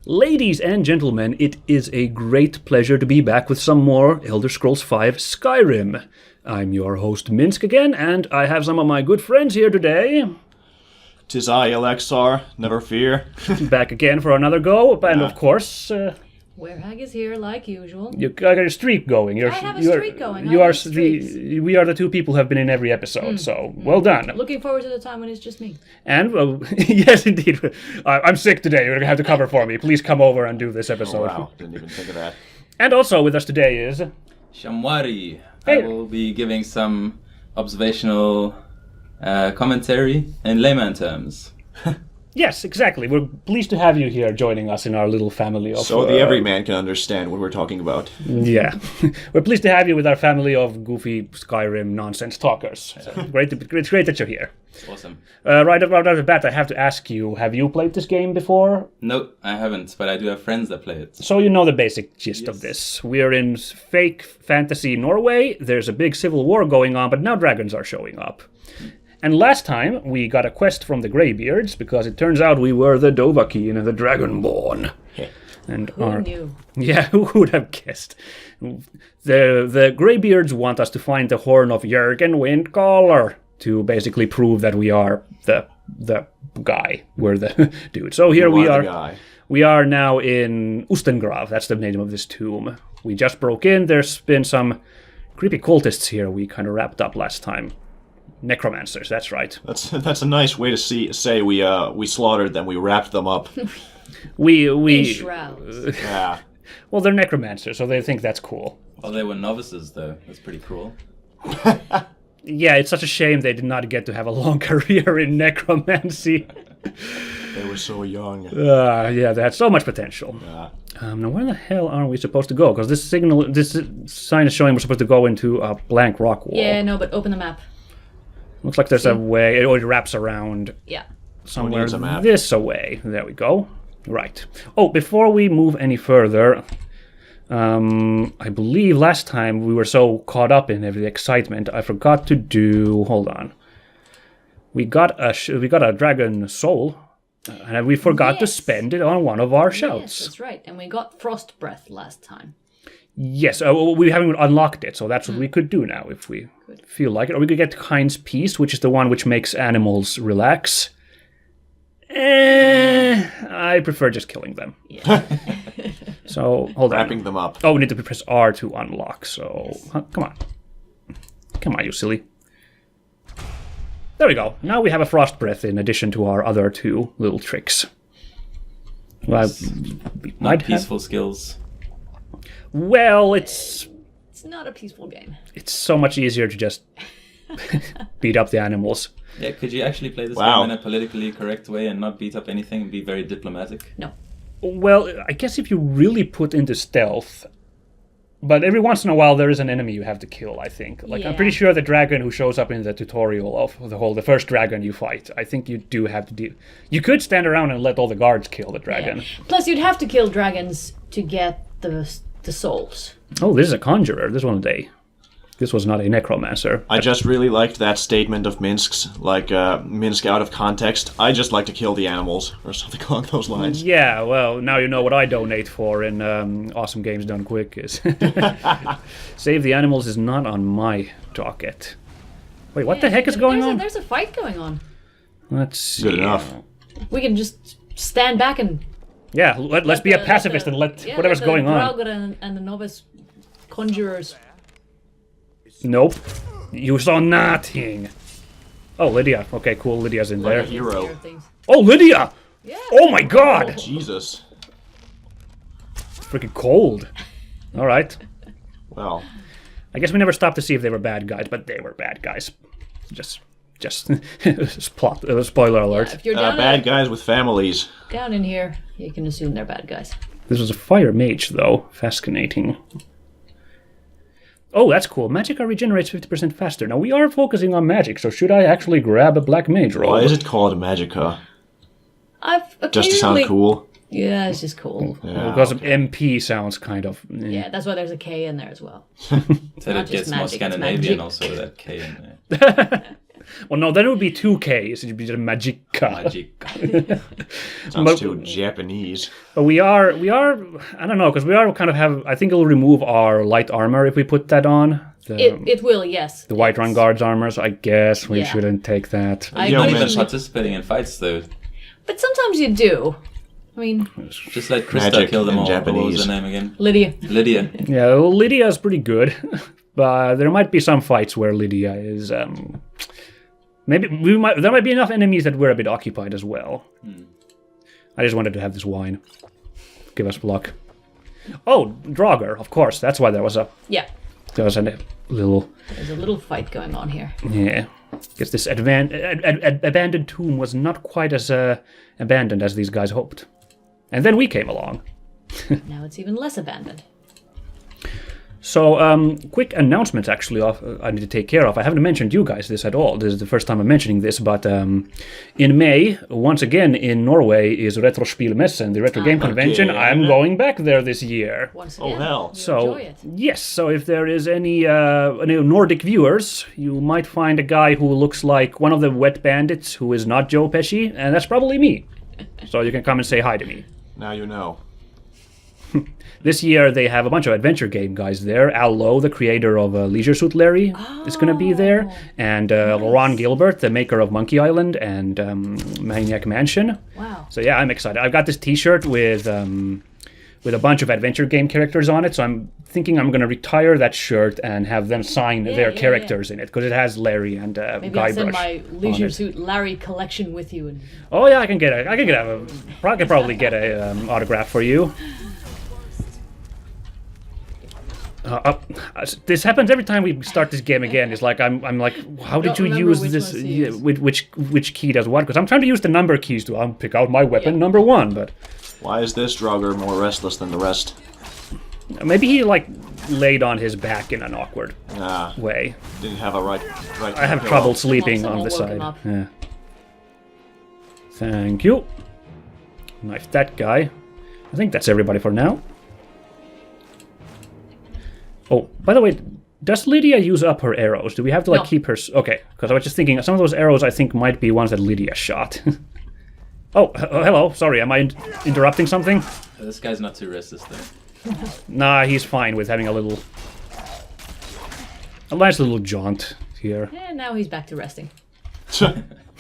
Ladies and gentlemen, it is a great pleasure to be back with some more Elder Scrolls V Skyrim. I'm your host Minsk again, and I have some of my good friends here today. 'Tis I, Elexar, never fear. Back again for another go, and of course... Werehag is here, like usual. You got a streak going. I have a streak going. I like streaks. We are the two people who have been in every episode, so well done. Looking forward to the time when it's just me. And, yes, indeed. I'm sick today. You're going to have to cover for me. Please come over and do this episode. Oh, wow, didn't even think of that. And also with us today is... Shamwari. Hey. I will be giving some observational commentary in layman terms. Yes, exactly. We're pleased to have you here joining us in our little family of... So the everyman can understand what we're talking about. Yeah. We're pleased to have you with our family of goofy Skyrim nonsense talkers. So it's great that you're here. Awesome. Right out of the bat, I have to ask you, have you played this game before? No, I haven't, but I do have friends that play it. So you know the basic gist of this. We're in fake fantasy Norway. There's a big civil war going on, but now dragons are showing up. And last time, we got a quest from the Greybeards, because it turns out we were the Dovahkiin and the Dragonborn. And Who knew? Yeah, who would have guessed? The Greybeards want us to find the Horn of Jurgen Windcaller to basically prove that we are the guy. We're the dude. So here we are. The guy. We are now in Ustengrav. That's the name of this tomb. We just broke in. There's been some creepy cultists here we kind of wrapped up last time. Necromancers, that's right. That's a nice way to say we slaughtered them. We wrapped them up. In shrouds. Yeah. Well, they're necromancers, so they think that's cool. Well, they were novices, though. That's pretty cruel. Yeah, it's such a shame they did not get to have a long career in necromancy. They were so young. Yeah, they had so much potential. Yeah. Now, where the hell are we supposed to go? Because this sign is showing we're supposed to go into a blank rock wall. Yeah, no, but open the map. Looks like there's a way. It wraps around Yeah. somewhere needs a map? this away. There we go. Right. Oh, before we move any further, I believe last time we were so caught up in every excitement, I forgot to do. Hold on. We got a dragon soul, and we forgot to spend it on one of our shouts. Yes, that's right. And we got frost breath last time. Yes, we haven't unlocked it, so that's what we could do now if we feel like it. Or we could get Kind's Peace, which is the one which makes animals relax. I prefer just killing them. Yeah. So, hold on. Wrapping them up. Oh, we need to press R to unlock, so... Come on. Come on, you silly. There we go. Now we have a frost breath in addition to our other two little tricks. Well, we might have... Peaceful skills. Well, it's not a peaceful game. It's so much easier to just beat up the animals. Yeah, could you actually play this Wow. game in a politically correct way and not beat up anything and be very diplomatic? No. Well, I guess if you really put into stealth, but every once in a while there is an enemy you have to kill, I think. Like, I'm pretty sure the dragon who shows up in the tutorial of the first dragon you fight, I think you do have to deal... You could stand around and let all the guards kill the dragon. Yeah. Plus, you'd have to kill dragons to get the souls. Oh, this is a conjurer. This was not a necromancer. I just really liked that statement of Minsk's, like, Minsk out of context. I just like to kill the animals, or something along those lines. Yeah, well, now you know what I donate for in Awesome Games Done Quick is... Save the animals is not on my docket. Wait, what the heck is going on? There's a fight going on. Let's see. Good enough. We can just stand back and... Yeah, let's be a pacifist and let whatever's going on. Draugr and the novice conjurers. Nope. You saw nothing. Oh, Lydia. Okay, cool. Lydia's in there. Like a hero. Oh, Lydia! Yeah. Oh my god! Jesus. It's freaking cold. Alright. Well, I guess we never stopped to see if they were bad guys, but they were bad guys. Just spoiler alert. Yeah, if you're down, bad guys with families. down in here, you can assume they're bad guys. This was a fire mage, though. Fascinating. Oh, that's cool. Magicka regenerates 50% faster. Now, we are focusing on magic, so should I actually grab a black mage roll? Why is it called Magicka? I've occasionally... Just to sound cool? Yeah, it's just cool. Yeah, Because MP sounds kind of... Yeah, that's why there's a K in there as well. So Not it just gets more magic, it's Scandinavian magic. also with that K in there. Well, no, then it would be 2K. So it'd be just Magica. Magic. Sounds too Japanese. But we are. I don't know, because we are kind of have. I think it'll remove our light armor if we put that on. It will, yes. The White Run Guards armor. So I guess we Yeah. shouldn't take that. I You're not agree. even participating in fights, though. But sometimes you do. I mean, Just let Krista Magic kill them in all. What was Japanese. her name again? Lydia. Lydia. Yeah, well, Lydia's pretty good, but there might be some fights where Lydia is. Maybe there might be enough enemies that we're a bit occupied as well. I just wanted to have this wine. Give us luck. Oh, Draugr, of course. That's why there was a little. There's a little fight going on here. Yeah, because this abandoned tomb was not quite as abandoned as these guys hoped, and then we came along. Now it's even less abandoned. So, quick announcement actually I need to take care of. I haven't mentioned you guys this at all. This is the first time I'm mentioning this, but in May, once again in Norway, is Retrospielmessen, the retro game convention. Okay. I'm going back there this year. Once Oh, again, hell. you So, enjoy it. yes, so if there is any Nordic viewers, you might find a guy who looks like one of the wet bandits who is not Joe Pesci, and that's probably me. So you can come and say hi to me. Now you know. This year they have a bunch of adventure game guys there. Al Lowe, the creator of Leisure Suit Larry, is going to be there. And Laurent Gilbert, the maker of Monkey Island and Maniac Mansion. Wow. So yeah, I'm excited. I've got this t-shirt with a bunch of adventure game characters on it. So I'm thinking I'm going to retire that shirt and have them sign their characters in it. Because it has Larry and Maybe I'll send Guybrush my on Leisure it. Suit Larry collection with you. And Oh yeah, I can probably get a autograph for you. This happens every time we start this game again. It's like I'm like, how did Don't you remember use which this? ones to Yeah, use. which key does what? Because I'm trying to use the number keys to pick out my weapon number 1, but Why is this Draugr more restless than the rest? maybe he like laid on his back in an awkward Nah, way. didn't have a right. I have trouble sleeping Someone on the woke him side. up. Yeah. Thank you. Knife that guy. I think that's everybody for now. Oh, by the way, does Lydia use up her arrows? Do we have to like No. keep her? Okay, because I was just thinking some of those arrows I think might be ones that Lydia shot. Oh, hello. Sorry, am I interrupting something? This guy's not too restless, though. Nah, he's fine with having a nice little jaunt here. And now he's back to resting.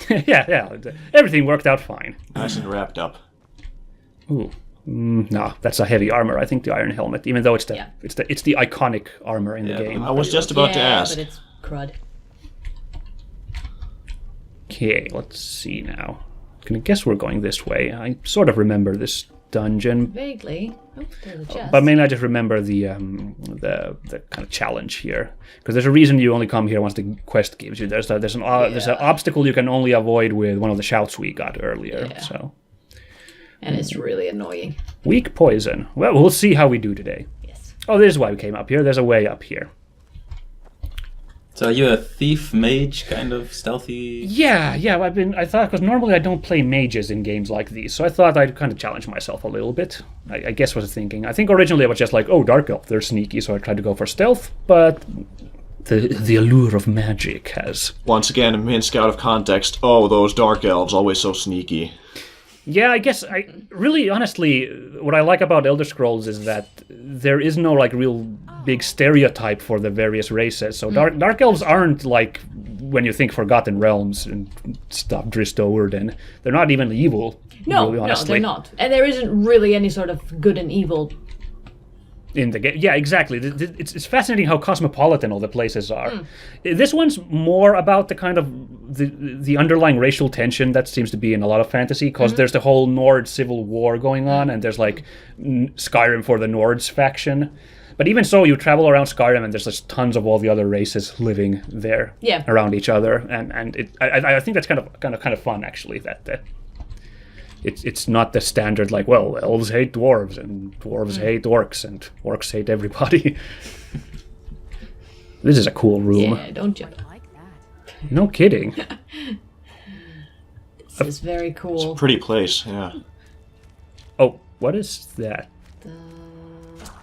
yeah, everything worked out fine. Nice and wrapped up. Ooh. No, that's a heavy armor. I think the iron helmet, even though it's the Yeah. it's the iconic armor in Yeah, the game. I was just about to ask. But it's crud. Okay, let's see now. I'm gonna guess we're going this way. I sort of remember this dungeon, Vaguely. Oh, there's a chest. but mainly I just remember the kind of challenge here. Because there's a reason you only come here once the quest gives you. There's an obstacle you can only avoid with one of the shouts we got earlier. Yeah. So And it's really annoying. weak poison. Well, we'll see how we do today. Yes. Oh, this is why we came up here. There's a way up here. So are you a thief, mage, kind of stealthy? Yeah. I thought, because normally I don't play mages in games like these, so I thought I'd kind of challenge myself a little bit. I guess was thinking. I think originally I was just like, oh, Dark Elf, they're sneaky, so I tried to go for stealth, but the allure of magic has... Once again, Minsk out of context. Oh, those dark elves, always so sneaky. Yeah, I guess really honestly, what I like about Elder Scrolls is that there is no like real big stereotype for the various races. So dark elves aren't like when you think Forgotten Realms and stuff, Dristo Urden. They're not even evil. No, really, no, honestly. they're not. And there isn't really any sort of good and evil. In the game, yeah, exactly. It's fascinating how cosmopolitan all the places are. This one's more about the kind of the underlying racial tension that seems to be in a lot of fantasy, because there's the whole Nord civil war going on, and there's like Skyrim for the Nords faction. But even so, you travel around Skyrim, and there's just tons of all the other races living there, around each other, and I think that's kind of fun actually. That. It's not the standard like, well, elves hate dwarves and dwarves hate orcs and orcs hate everybody. This is a cool room. Yeah, don't jump. No kidding. This is very cool. Pretty place, yeah. Oh, what is that?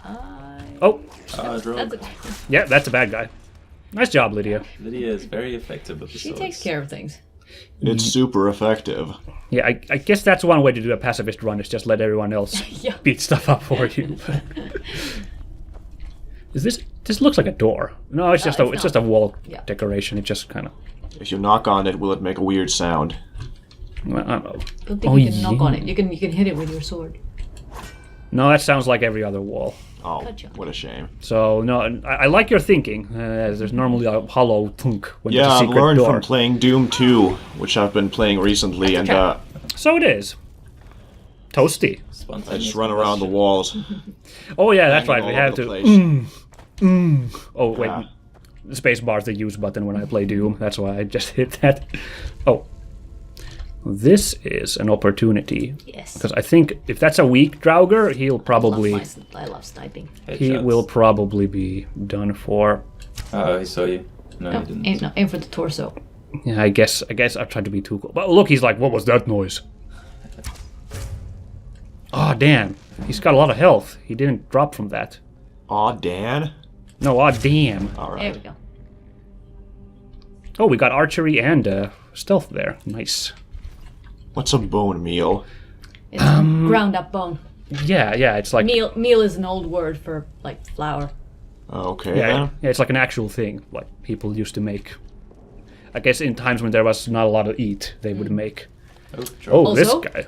I- Oh, Rogue. That's a, yeah, that's a bad guy. Nice job, Lydia. Lydia is very effective with the She swords. takes care of things. It's super effective. Yeah, I guess that's one way to do a pacifist run, is just let everyone else Yeah. beat stuff up for you. Is this looks like a door? No, it's just it's just a wall Yeah. decoration. It just kind of. If you knock on it, will it make a weird sound? I don't know. Don't think you can knock on it. You can hit it with your sword. No, that sounds like every other wall. Oh, Gotcha. what a shame. So no, I like your thinking. There's normally a hollow thunk when Yeah, there's a I've secret learned door. from playing Doom 2, which I've been playing recently, and So it is. Toasty. I Spontaneous just run around the combustion. walls. Oh yeah, that's hanging right. We all have over to. the place. Oh wait, Yeah. the space bar is the use button when I play Doom. That's why I just hit that. Oh, this is an opportunity Yes. because I think if that's a weak Draugr, he'll probably I love sniping. he Headshots. will probably be done for. Oh, he saw you. No, he didn't. Aim for the torso. Yeah, I guess I tried to be too cool. But look, he's like, what was that noise? Oh damn, he's got a lot of health. He didn't drop from that. Aw, Dan? No, oh damn. All There right. we go. Oh, we got archery and stealth there. Nice. What's a bone meal? It's ground up bone. Yeah, it's like Meal is an old word for like flour. Okay, yeah, then. it's like an actual thing like people used to make. I guess in times when there was not a lot to eat, they would make. Oh, drop. Oh, this Also- guy.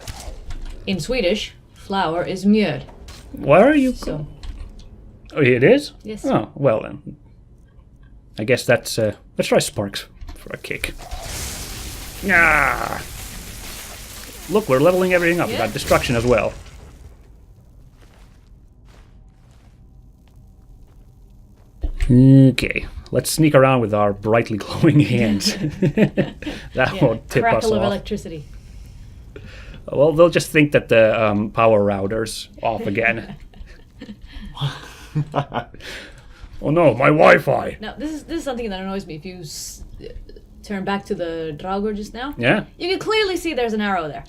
In Swedish, flour is mjöd. Where are you? So Oh, it is? Yes. Oh, well then. I guess that's, let's try Sparks for a kick. Ah! Look, we're leveling everything up. We Yeah. got destruction as well. Okay, let's sneak around with our brightly glowing hands. That won't tip us crackle of off. electricity. Well, they'll just think that the power router's off again. Oh no, my Wi-Fi! Now this is something that annoys me. If you turn back to the Draugr just now, Yeah? you can clearly see there's an arrow there,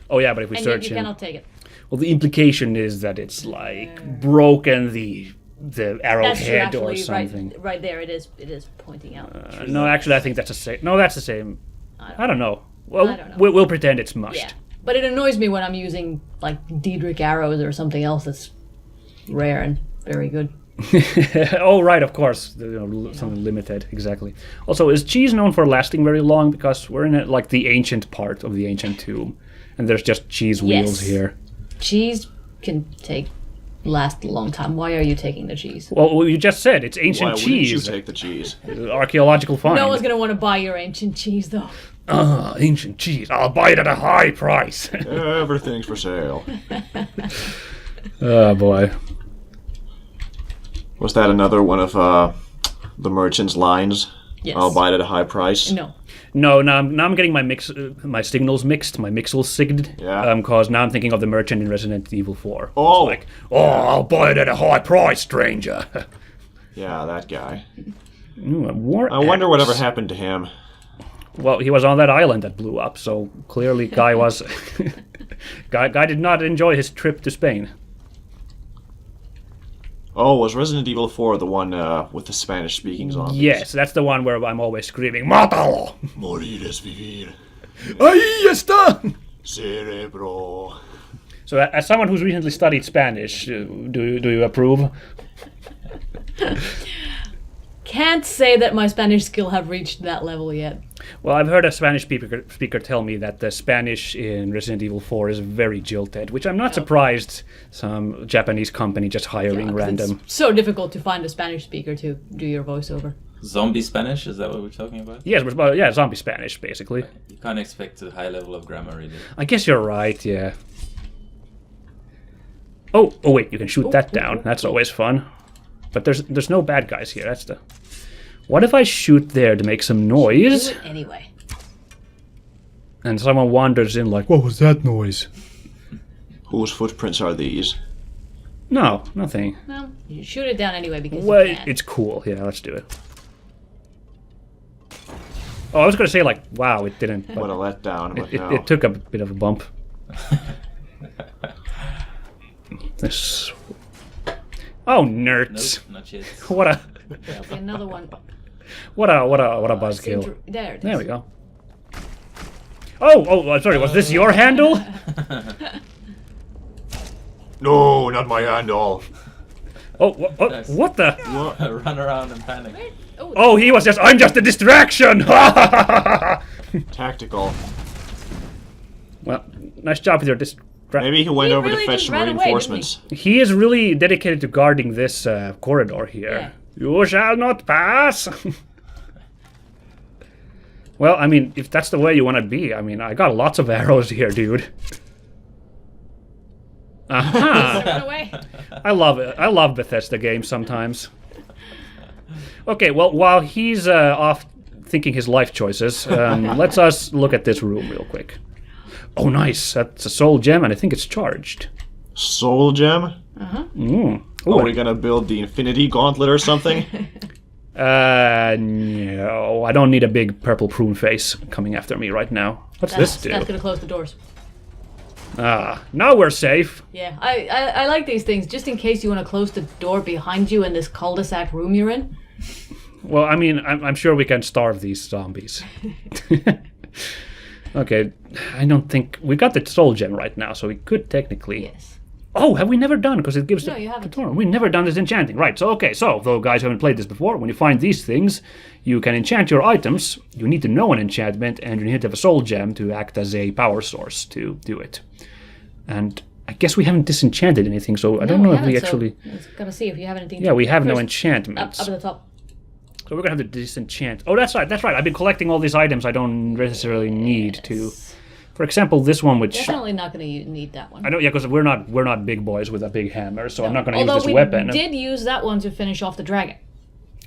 Oh yeah, but if we and yet search you in... cannot take it. Well, the implication is that it's like broken the That's true, arrowhead or actually. something. Right there, it is. It is pointing out. No, actually, I think that's the same. No, that's the same. I don't know. Well, I don't know. We'll pretend it's Yeah, mushed. but it annoys me when I'm using like Diedrich arrows or something else that's rare and very good. Oh, right, of course. Something limited, exactly. Also, is cheese known for lasting very long? Because we're in like the ancient part of the ancient tomb, and there's just cheese wheels Yes. here. Cheese can last a long time. Why are you taking the cheese? Well, you just said it's ancient Why wouldn't you cheese. take the cheese? Archaeological find. No one's gonna want to buy your ancient cheese though. Ancient cheese. I'll buy it at a high price. Everything's for sale. Oh boy. Was that another one of the merchant's lines? Yes. I'll buy it at a high price. No. No, now I'm getting my signals mixed, my mixels sigged. Yeah. Cause now I'm thinking of the merchant in Resident Evil 4. Oh. It's like, I'll buy it at a high price, stranger. Yeah, that guy. Ooh, a war I wonder whatever axe. happened to him. Well, he was on that island that blew up, so clearly guy was guy did not enjoy his trip to Spain. Oh, was Resident Evil 4 the one with the Spanish-speaking zombies? Yes, that's the one where I'm always screaming, "Mátalo!" Morir es vivir. Ahí está! Cerebro. So, as someone who's recently studied Spanish, do you approve? Can't say that my Spanish skill have reached that level yet. Well, I've heard a Spanish speaker tell me that the Spanish in Resident Evil 4 is very jilted, which I'm not surprised some Japanese company just hiring 'Cause random. It's so difficult to find a Spanish speaker to do your voiceover. Zombie Spanish, is that what we're talking about? Yes, but yeah, zombie Spanish, basically. You can't expect a high level of grammar, really. I guess you're right, yeah. Oh, wait, you can shoot that down. That's always fun. But there's no bad guys here, that's the... What if I shoot there to make some Do noise, it anyway. and someone wanders in like, what was that noise? Whose footprints are these? No, nothing. No, you shoot it down anyway because Well, you can. it's cool. Yeah, let's do it. Oh, I was gonna say like, wow, it didn't. What a But letdown, but it no. it took a bit of a bump. This. Oh, nerds! Nope, not yet. What a. Okay, another one. What a buzzkill. There it is. There we go. Oh, sorry. Was this your handle? No, not my handle. What the? Run around and panic. Wait, Oh, he was just. I'm just a distraction. Tactical. Well, nice job with your distraction. Maybe he went He over really to fetch just some ran away, reinforcements. He is really dedicated to guarding this corridor here. Yeah. You shall not pass. Well, I mean, if that's the way you want to be, I mean, I got lots of arrows here, dude. Aha! run away. I love it. I love Bethesda games sometimes. Okay, well, while he's off thinking his life choices, let's us look at this room real quick. Oh, nice. That's a soul gem, and I think it's charged. Soul gem? Ooh, Are we gonna build the Infinity Gauntlet or something? No, I don't need a big purple prune face coming after me right now. What's this do? That's gonna close the doors. Ah, now we're safe. Yeah, I like these things just in case you want to close the door behind you in this cul-de-sac room you're in. Well, I mean, I'm sure we can starve these zombies. Okay, I don't think... We got the soul gem right now, so we could technically... Yes. Oh, have we never done? Because it gives No, the you haven't. tutorial. We've never done this enchanting. Right, so okay, so, though guys haven't played this before, when you find these things, you can enchant your items. You need to know an enchantment, and you need to have a soul gem to act as a power source to do it. And I guess we haven't disenchanted anything, so I don't know if we actually... So gotta see if you have anything. Yeah, we have no First, enchantments. Up at the top. So we're gonna have to disenchant. Oh, that's right. I've been collecting all these items I don't necessarily need to. For example, this one, which Definitely not gonna need that one. I don't. Yeah, because we're not big boys with a big hammer, so I'm not gonna Although use this we weapon. did use that one to finish off the dragon.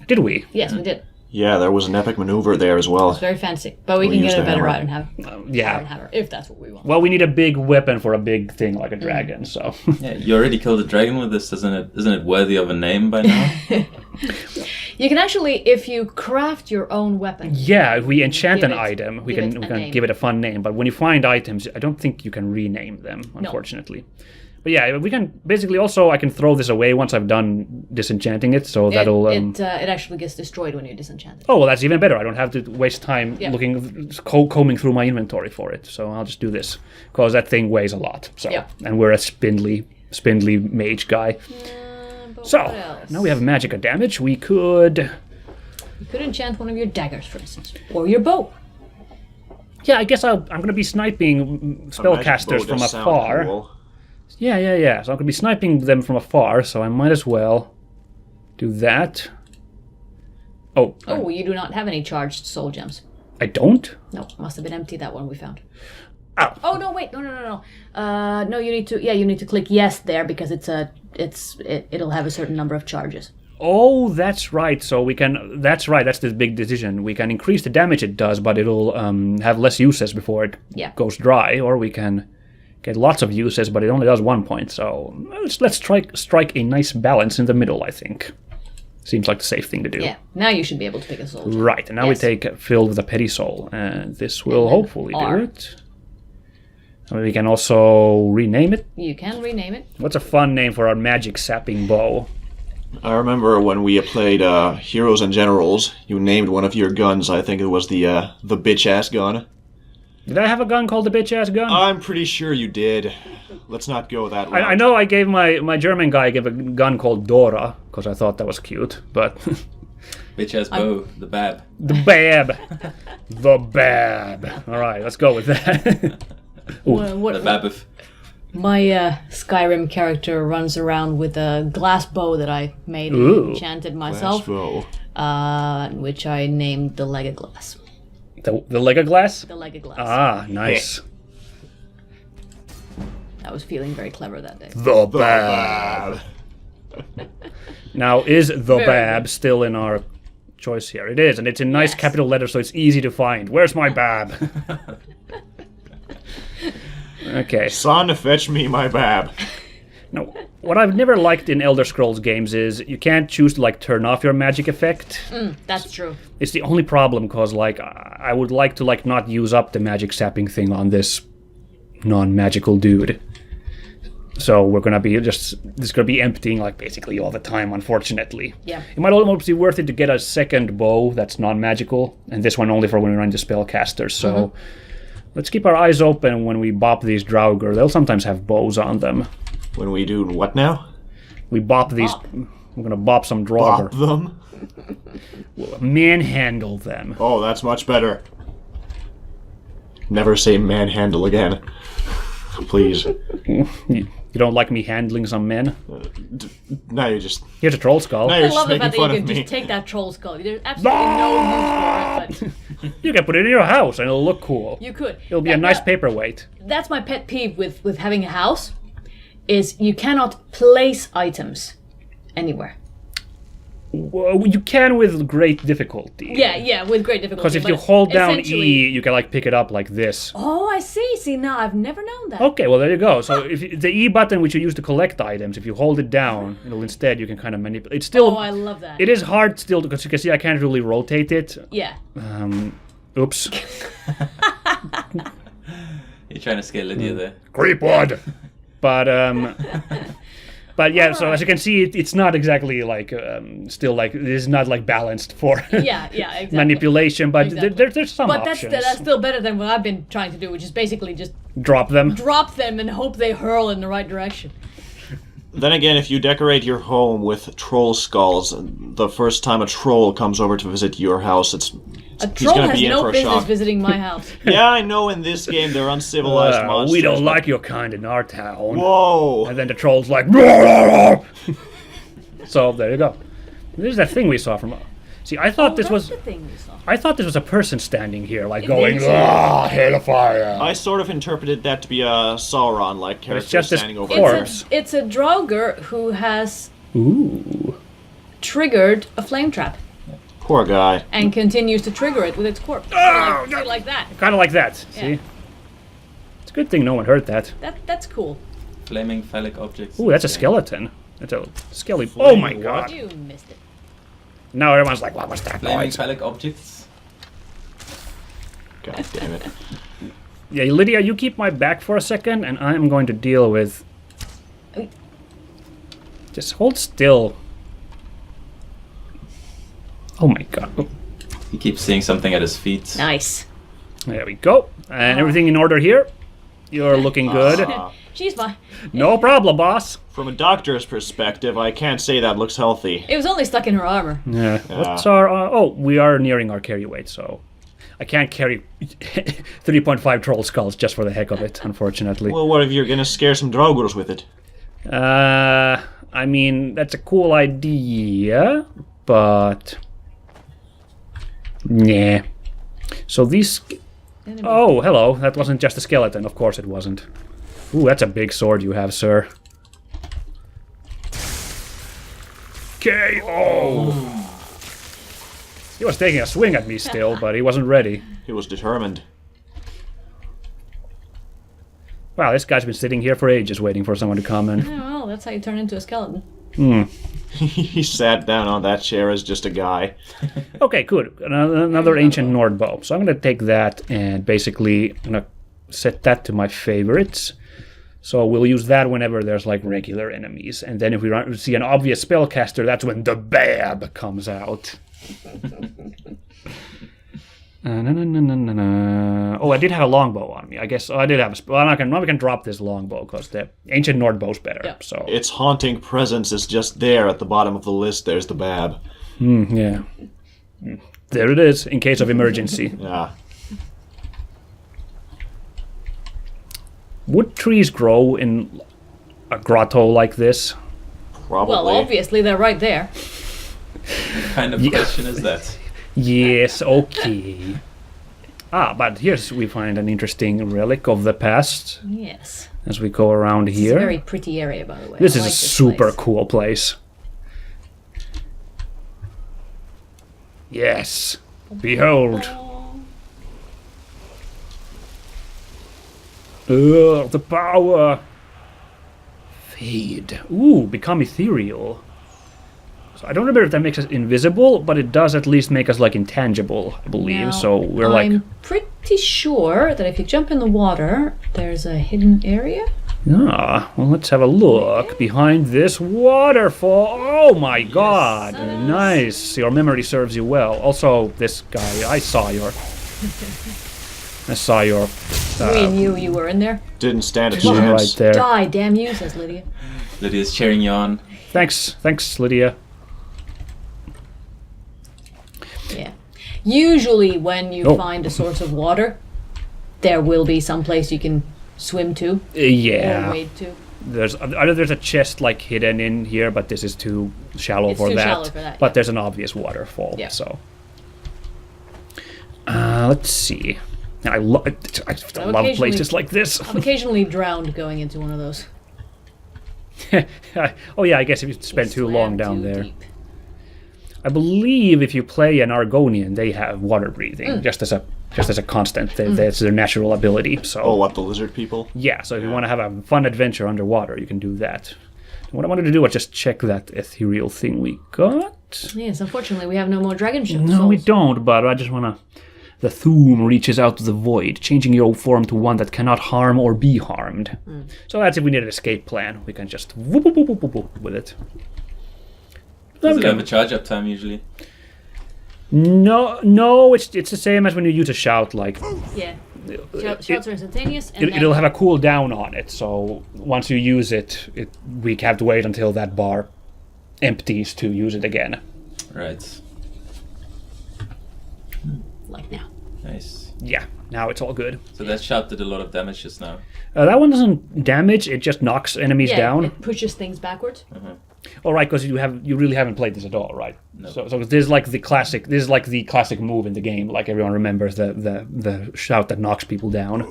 Did we? Yes, we did. Yeah, there was an epic maneuver there as well. It's very fancy, but we We can used get a the better hammer. iron hammer. Yeah. Iron hammer, if that's what we want. Well, we need a big weapon for a big thing like a dragon. So. Yeah, you already killed a dragon with this, isn't it? Isn't it worthy of a name by now? You can actually, if you craft your own weapon. Yeah, if we enchant Give an it- item, we give can it we a can name. give it a fun name. But when you find items, I don't think you can rename them, unfortunately. But yeah, we can basically also I can throw this away once I've done disenchanting it, so that'll. It actually gets destroyed when you disenchant it. Oh well, that's even better. I don't have to waste time Yeah. combing through my inventory for it. So I'll just do this because that thing weighs a lot. So Yeah. and we're a spindly mage guy. But So what else? now we have magica damage. We could. You could enchant one of your daggers, for instance, or your bow. Yeah, I guess I'm going to be sniping A magic spellcasters bow from does sound afar. cool. Yeah. So I'm going to be sniping them from afar, so I might as well do that. Oh, Oh, you do not have any charged soul gems. I don't? No, must have been empty, that one we found. Oh. Oh no! Wait, no. No, you need to. Yeah, you need to click yes there because it'll have a certain number of charges. Oh, that's right. So we can. That's right. That's the big decision. We can increase the damage it does, but it'll have less uses before it Yeah. goes dry, or we can get lots of uses, but it only does 1 point. So let's strike a nice balance in the middle. I think seems like the safe thing to do. Yeah. Now you should be able to pick a soul gem. Right, and now Yes. we take filled with a petty soul, and this will And then hopefully R. do it. And we can also rename it. You can rename it. What's a fun name for our magic sapping bow? I remember when we played Heroes and Generals, you named one of your guns, I think it was the bitch-ass gun. Did I have a gun called the bitch-ass gun? I'm pretty sure you did. Let's not go that route. I know I gave my German guy a gun called Dora, because I thought that was cute, but... Bitch ass bow, the bab. the bab! The bab! Alright, let's go with that. The babif. My Skyrim character runs around with a glass bow that I made and Ooh. enchanted myself, which I named the Legaglass. the Legaglass? The Legaglass. Ah, nice. I was feeling very clever that day. The bab! Now, is the Very bab good. still in our choice here? It is, and it's in nice Yes. capital letters, so it's easy to find. Where's my bab? Okay. Son, fetch me my bab. Now, what I've never liked in Elder Scrolls games is you can't choose to turn off your magic effect. That's true. It's the only problem because I would like to not use up the magic sapping thing on this non-magical dude. So we're gonna be this is gonna be emptying like basically all the time, unfortunately. Yeah. It might almost be worth it to get a second bow that's non-magical, and this one only for when we run into spellcasters. So let's keep our eyes open when we bop these Draugr. They'll sometimes have bows on them. When we do what now? We bop these. We're gonna bop some Bop Draugr. them? Manhandle them. Oh, that's much better. Never say manhandle again. Please. You don't like me handling some men? Now you just... Here's a troll skull. Now I you're love just the making fact that you fun of can me. just take that troll skull. There's absolutely no use for it, but You can put it in your house and it'll look cool. you could. It'll be a nice paperweight. That's my pet peeve with having a house, is you cannot place items anywhere. Well, you can with great difficulty. Yeah, with great difficulty. Because if but you hold down essentially- E, you can like pick it up like this. Oh, I see. See, now I've never known that. Okay, well there you go. So if the E button, which you use to collect items, if you hold it down, it'll instead you can kind of manipulate. It's still. Oh, I love that. It is hard still because you can see I can't really rotate it. Yeah. Oops. You're trying to scale Lydia there. Creepwood. But yeah, so as you can see, it's not exactly like still like it is not like balanced for Yeah, exactly. manipulation, but Exactly. there's some But options. that's still better than what I've been trying to do, which is basically just Drop them. drop them and hope they hurl in the right direction. Then again, if you decorate your home with troll skulls, the first time a troll comes over to visit your house, A he's troll gonna has be in no for a business shock. visiting my house. Yeah, I know in this game they're uncivilized monsters. We don't but- like your kind in our town. Whoa! And then the troll's like, so there you go. This is that thing we saw from. See, I thought this was. That's the thing we saw. I thought this was a person standing here, like going, is. hellfire. I sort of interpreted that to be a Sauron-like character just this standing over corpse. there. It's a Draugr who has Ooh. triggered a flame trap Poor guy. and continues to trigger it with its corpse. Oh, like that. Kind of like that. See? Yeah. It's a good thing no one heard that. That's cool. Flaming phallic objects. Ooh, that's a skeleton. That's a skelly. Oh my what? god. You missed it. Now everyone's like, what was that Flaming noise? phallic objects. God damn it. Yeah, Lydia, you keep my back for a second, and I'm going to deal with. Oy. Just hold still. Oh my god. Oh, He keeps seeing something at his feet. Nice. there we go. And everything in order here. You're looking good. She's fine. No problem, boss. From a doctor's perspective, I can't say that looks healthy. It was only stuck in her armor. Yeah. What's our? Oh, we are nearing our carry weight, so I can't carry 3.5 troll skulls just for the heck of it, unfortunately. Well, what if you're gonna scare some Draugrs with it? I mean that's a cool idea, but yeah. So these. Oh, hello. That wasn't just a skeleton. Of course it wasn't. Ooh, that's a big sword you have, sir. KO! He was taking a swing at me still, but he wasn't ready. He was determined. Wow, this guy's been sitting here for ages waiting for someone to come in. Oh, well, that's how you turn into a skeleton. He sat down on that chair as just a guy. Okay, good. Another ancient Nord bow. So I'm going to take that and basically I'm going to set that to my favorites. So we'll use that whenever there's like regular enemies. And then if we see an obvious spellcaster, that's when the Bab comes out. Oh, I did have a longbow on me. I guess I did have a. Well, I'm not gonna drop this longbow because the ancient Nord bow's better. Yeah. So Its haunting presence is just there at the bottom of the list. There's the Bab. yeah, there it is in case of emergency. Yeah. Would trees grow in a grotto like this? Probably. Well, obviously they're right there. What kind of question is that? Yes. Okay. But here's we find an interesting relic of the past Yes. as we go around It's here. a very pretty area, by the way. This I is like a super place. cool place. Yes. Behold. The power. Fade. Ooh, become ethereal. So I don't remember if that makes us invisible, but it does at least make us like intangible, I believe. Now, So we're I'm like, pretty sure that if you jump in the water, there's a hidden area. Ah, well, let's have a look behind this waterfall. Oh my god! Nice. Your memory serves you well. Also, this guy, I saw your. We knew you were in there. Didn't stand a Right chance. there. Die, damn you, says Lydia. Lydia's cheering you on. Thanks, Lydia. Yeah. Usually, when you Oh. find a source of water, there will be some place you can swim to or Yeah. wade to. There's a chest like hidden in here, but this is too shallow It's for too that. shallow for that, But yeah. there's an obvious waterfall. Yeah. So. Let's see. I love occasionally- places like this. I've occasionally drowned going into one of those. Oh yeah, I guess if you spend too long Swam down too there. deep. I believe if you play an Argonian, they have water breathing just as a constant. That's their natural ability. So Oh, what, the lizard people? yeah, so if you want to have a fun adventure underwater, you can do that. What I wanted to do was just check that ethereal thing we got. Yes, unfortunately, we have no more dragon souls. No, we don't, but I just want to... The Thuum reaches out to the void, changing your form to one that cannot harm or be harmed. So that's if we need an escape plan. We can just whoop, whoop, whoop, whoop, whoop with it. Does it Okay. have a charge up time usually? No, it's the same as when you use a shout, like... Yeah. Shouts are instantaneous. And It'll have a cooldown on it, so once you use it, we have to wait until that bar empties to use it again. Right. like now. Nice. Yeah, now it's all good. So that shout did a lot of damage just now. That one doesn't damage; it just knocks enemies Yeah, down. it pushes things backwards. All right, because you really haven't played this at all, right? No. So this is like the classic move in the game. Like everyone remembers the shout that knocks people down.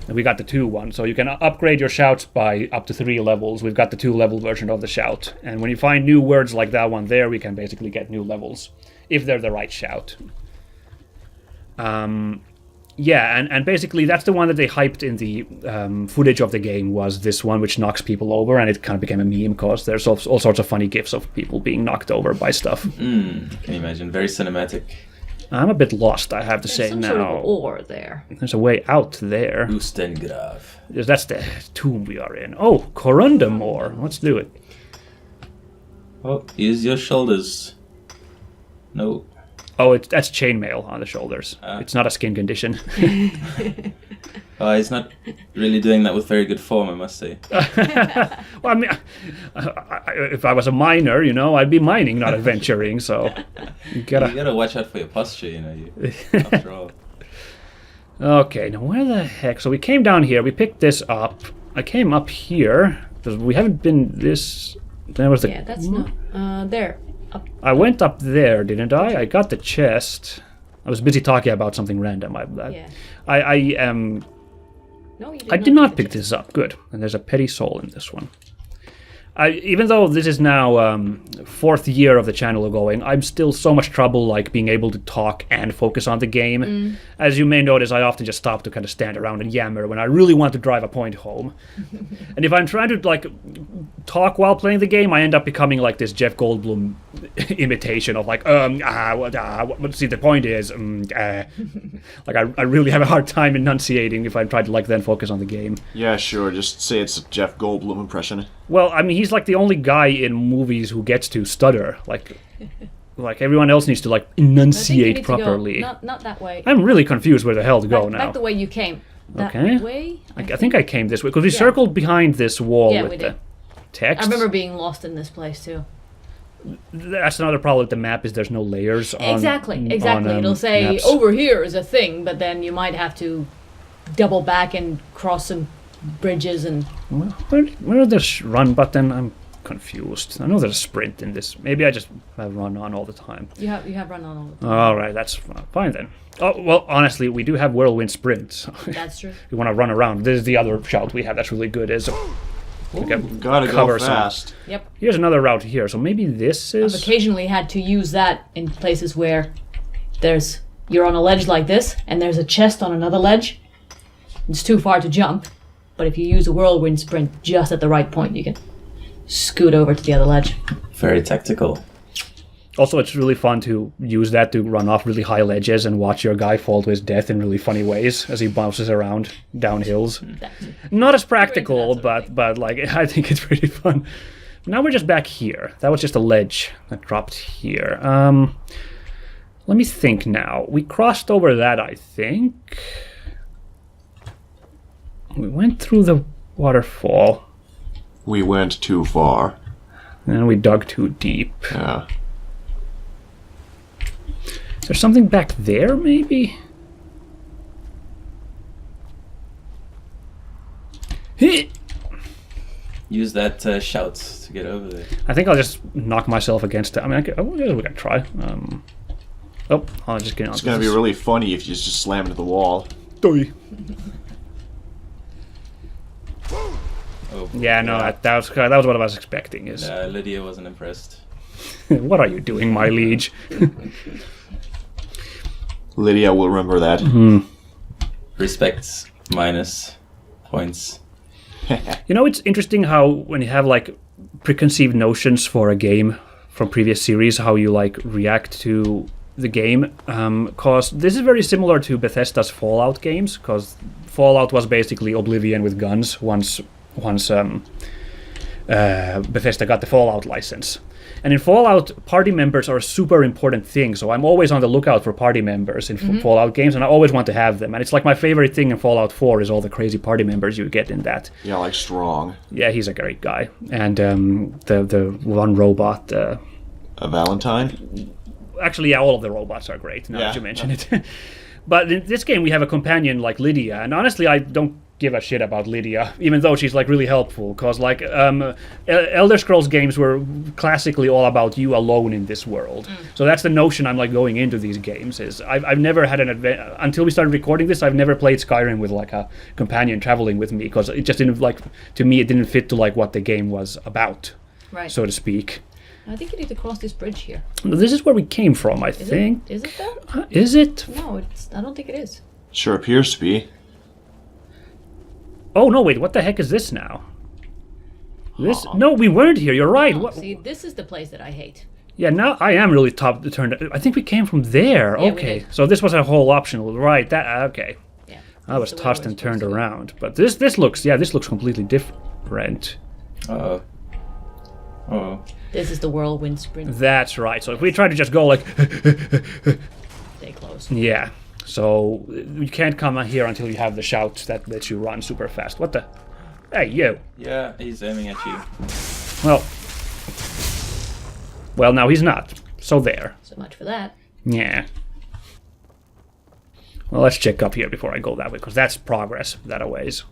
And we got the 2-1, so you can upgrade your shouts by up to 3 levels. We've got the 2-level version of the shout, and when you find new words like that one there, we can basically get new levels if they're the right shout. Yeah, and basically that's the one that they hyped in the footage of the game, was this one which knocks people over, and it kind of became a meme because there's all sorts of funny gifs of people being knocked over by stuff. Can you imagine? Very cinematic. I'm a bit lost, I have to say Some now. sort of ore there. There's a way out there. Ustengrav. That's the tomb we are in. Oh, Corundum ore. Let's do it. Oh, use your shoulders. No. Oh, that's chainmail on the shoulders. It's not a skin condition. He's not really doing that with very good form, I must say. Well, I mean, if I was a miner, I'd be mining, not adventuring. So you You gotta. gotta watch out for your posture, after all. Okay, now where the heck? So we came down here. We picked this up. I came up here because we haven't been this. There was the. Yeah, that's not. There. Up. I went up there, didn't I? I got the chest. I was busy talking about something random. Yeah. No, you I did not pick this up. Good. And there's a petty soul in this one. Even though this is now 4th year of the channel going, I'm still so much trouble like being able to talk and focus on the game. As you may notice, I often just stop to kind of stand around and yammer when I really want to drive a point home. And if I'm trying to like talk while playing the game, I end up becoming like this Jeff Goldblum imitation of like, see, the point is, like I really have a hard time enunciating if I'm trying to like then focus on the game. Yeah, sure. Just say it's a Jeff Goldblum impression. Well, I mean, he's like the only guy in movies who gets to stutter. Like everyone else needs to like enunciate properly. Not that way. I'm really confused where the hell to go now. Back the way you came. That Okay. way? I think I came this way because we circled behind this wall Yeah, we with the did. text. I remember being lost in this place too. That's another problem with the map is there's no layers. Exactly. on, It'll say maps. over here is a thing, but then you might have to double back and cross some bridges and. Where is this run button? I'm confused. I know there's a sprint in this. Maybe I just have run on all the time. You have run on all the time. All right, that's fine then. Oh, well, honestly, we do have whirlwind sprint. So That's true. you want to run around. This is the other shout we have that's really good. Is we can Gotta cover go some- fast. Yep. Here's another route here. So maybe this I've is. occasionally had to use that in places where you're on a ledge like this, and there's a chest on another ledge. It's too far to jump, but if you use a whirlwind sprint just at the right point, you can scoot over to the other ledge. Very tactical. Also, it's really fun to use that to run off really high ledges and watch your guy fall to his death in really funny ways as he bounces around down hills. Not as practical, but like I think it's pretty fun. Now we're just back here. That was just a ledge that dropped here. Let me think now. We crossed over that, I think. We went through the waterfall. We went too far. And we dug too deep. Yeah. Is there something back there, maybe? Use that shout to get over there. I think I'll just knock myself against it. I mean, we can try. I'll just get on. It's gonna be really funny if you just slam into the wall. Doi. Oh, Yeah, no, that was what I was expecting. Is Lydia wasn't impressed. what are you doing, my liege? Lydia will remember that. Respects minus points. You know, it's interesting how when you have like preconceived notions for a game from previous series, how you like react to the game. Cause this is very similar to Bethesda's Fallout games. Cause Fallout was basically Oblivion with guns once Bethesda got the Fallout license. And in Fallout, party members are a super important thing, so I'm always on the lookout for party members in Fallout games, and I always want to have them. And it's like my favorite thing in Fallout 4 is all the crazy party members you get in that. Yeah, like Strong. Yeah, he's a great guy. And the one robot... A Valentine? Actually, yeah, all of the robots are great, now that you mention it. But in this game, we have a companion like Lydia, and honestly, I don't give a shit about Lydia, even though she's like really helpful, because like Elder Scrolls games were classically all about you alone in this world. So that's the notion I'm like going into these games. Is I've never had until we started recording this, I've never played Skyrim with like a companion traveling with me, because it just didn't like, to me it didn't fit to like what the game was about, Right. so to speak. I think you need to cross this bridge here. This is where we came from, I think. Is it that? Is it? No, I don't think it is. Sure appears to be. Oh no! Wait, what the heck is this now? This? No, we weren't here. You're right. Oh, What? see, this is the place that I hate. Yeah, now I am really turned. I think we came from there. Yeah, we Okay, did. so this was a whole optional, right? That okay. Yeah. I was That's the way tossed we're and turned supposed to. around, but this looks completely different. Oh. This is the whirlwind sprint. That's right. So if we try to just go like, Stay close. yeah. So you can't come out here until you have the shout that lets you run super fast. What the? Hey, you. Yeah, he's aiming at you. Well, now he's not. So there. So much for that. Yeah. Well, let's check up here before I go that way, because that's progress that a ways.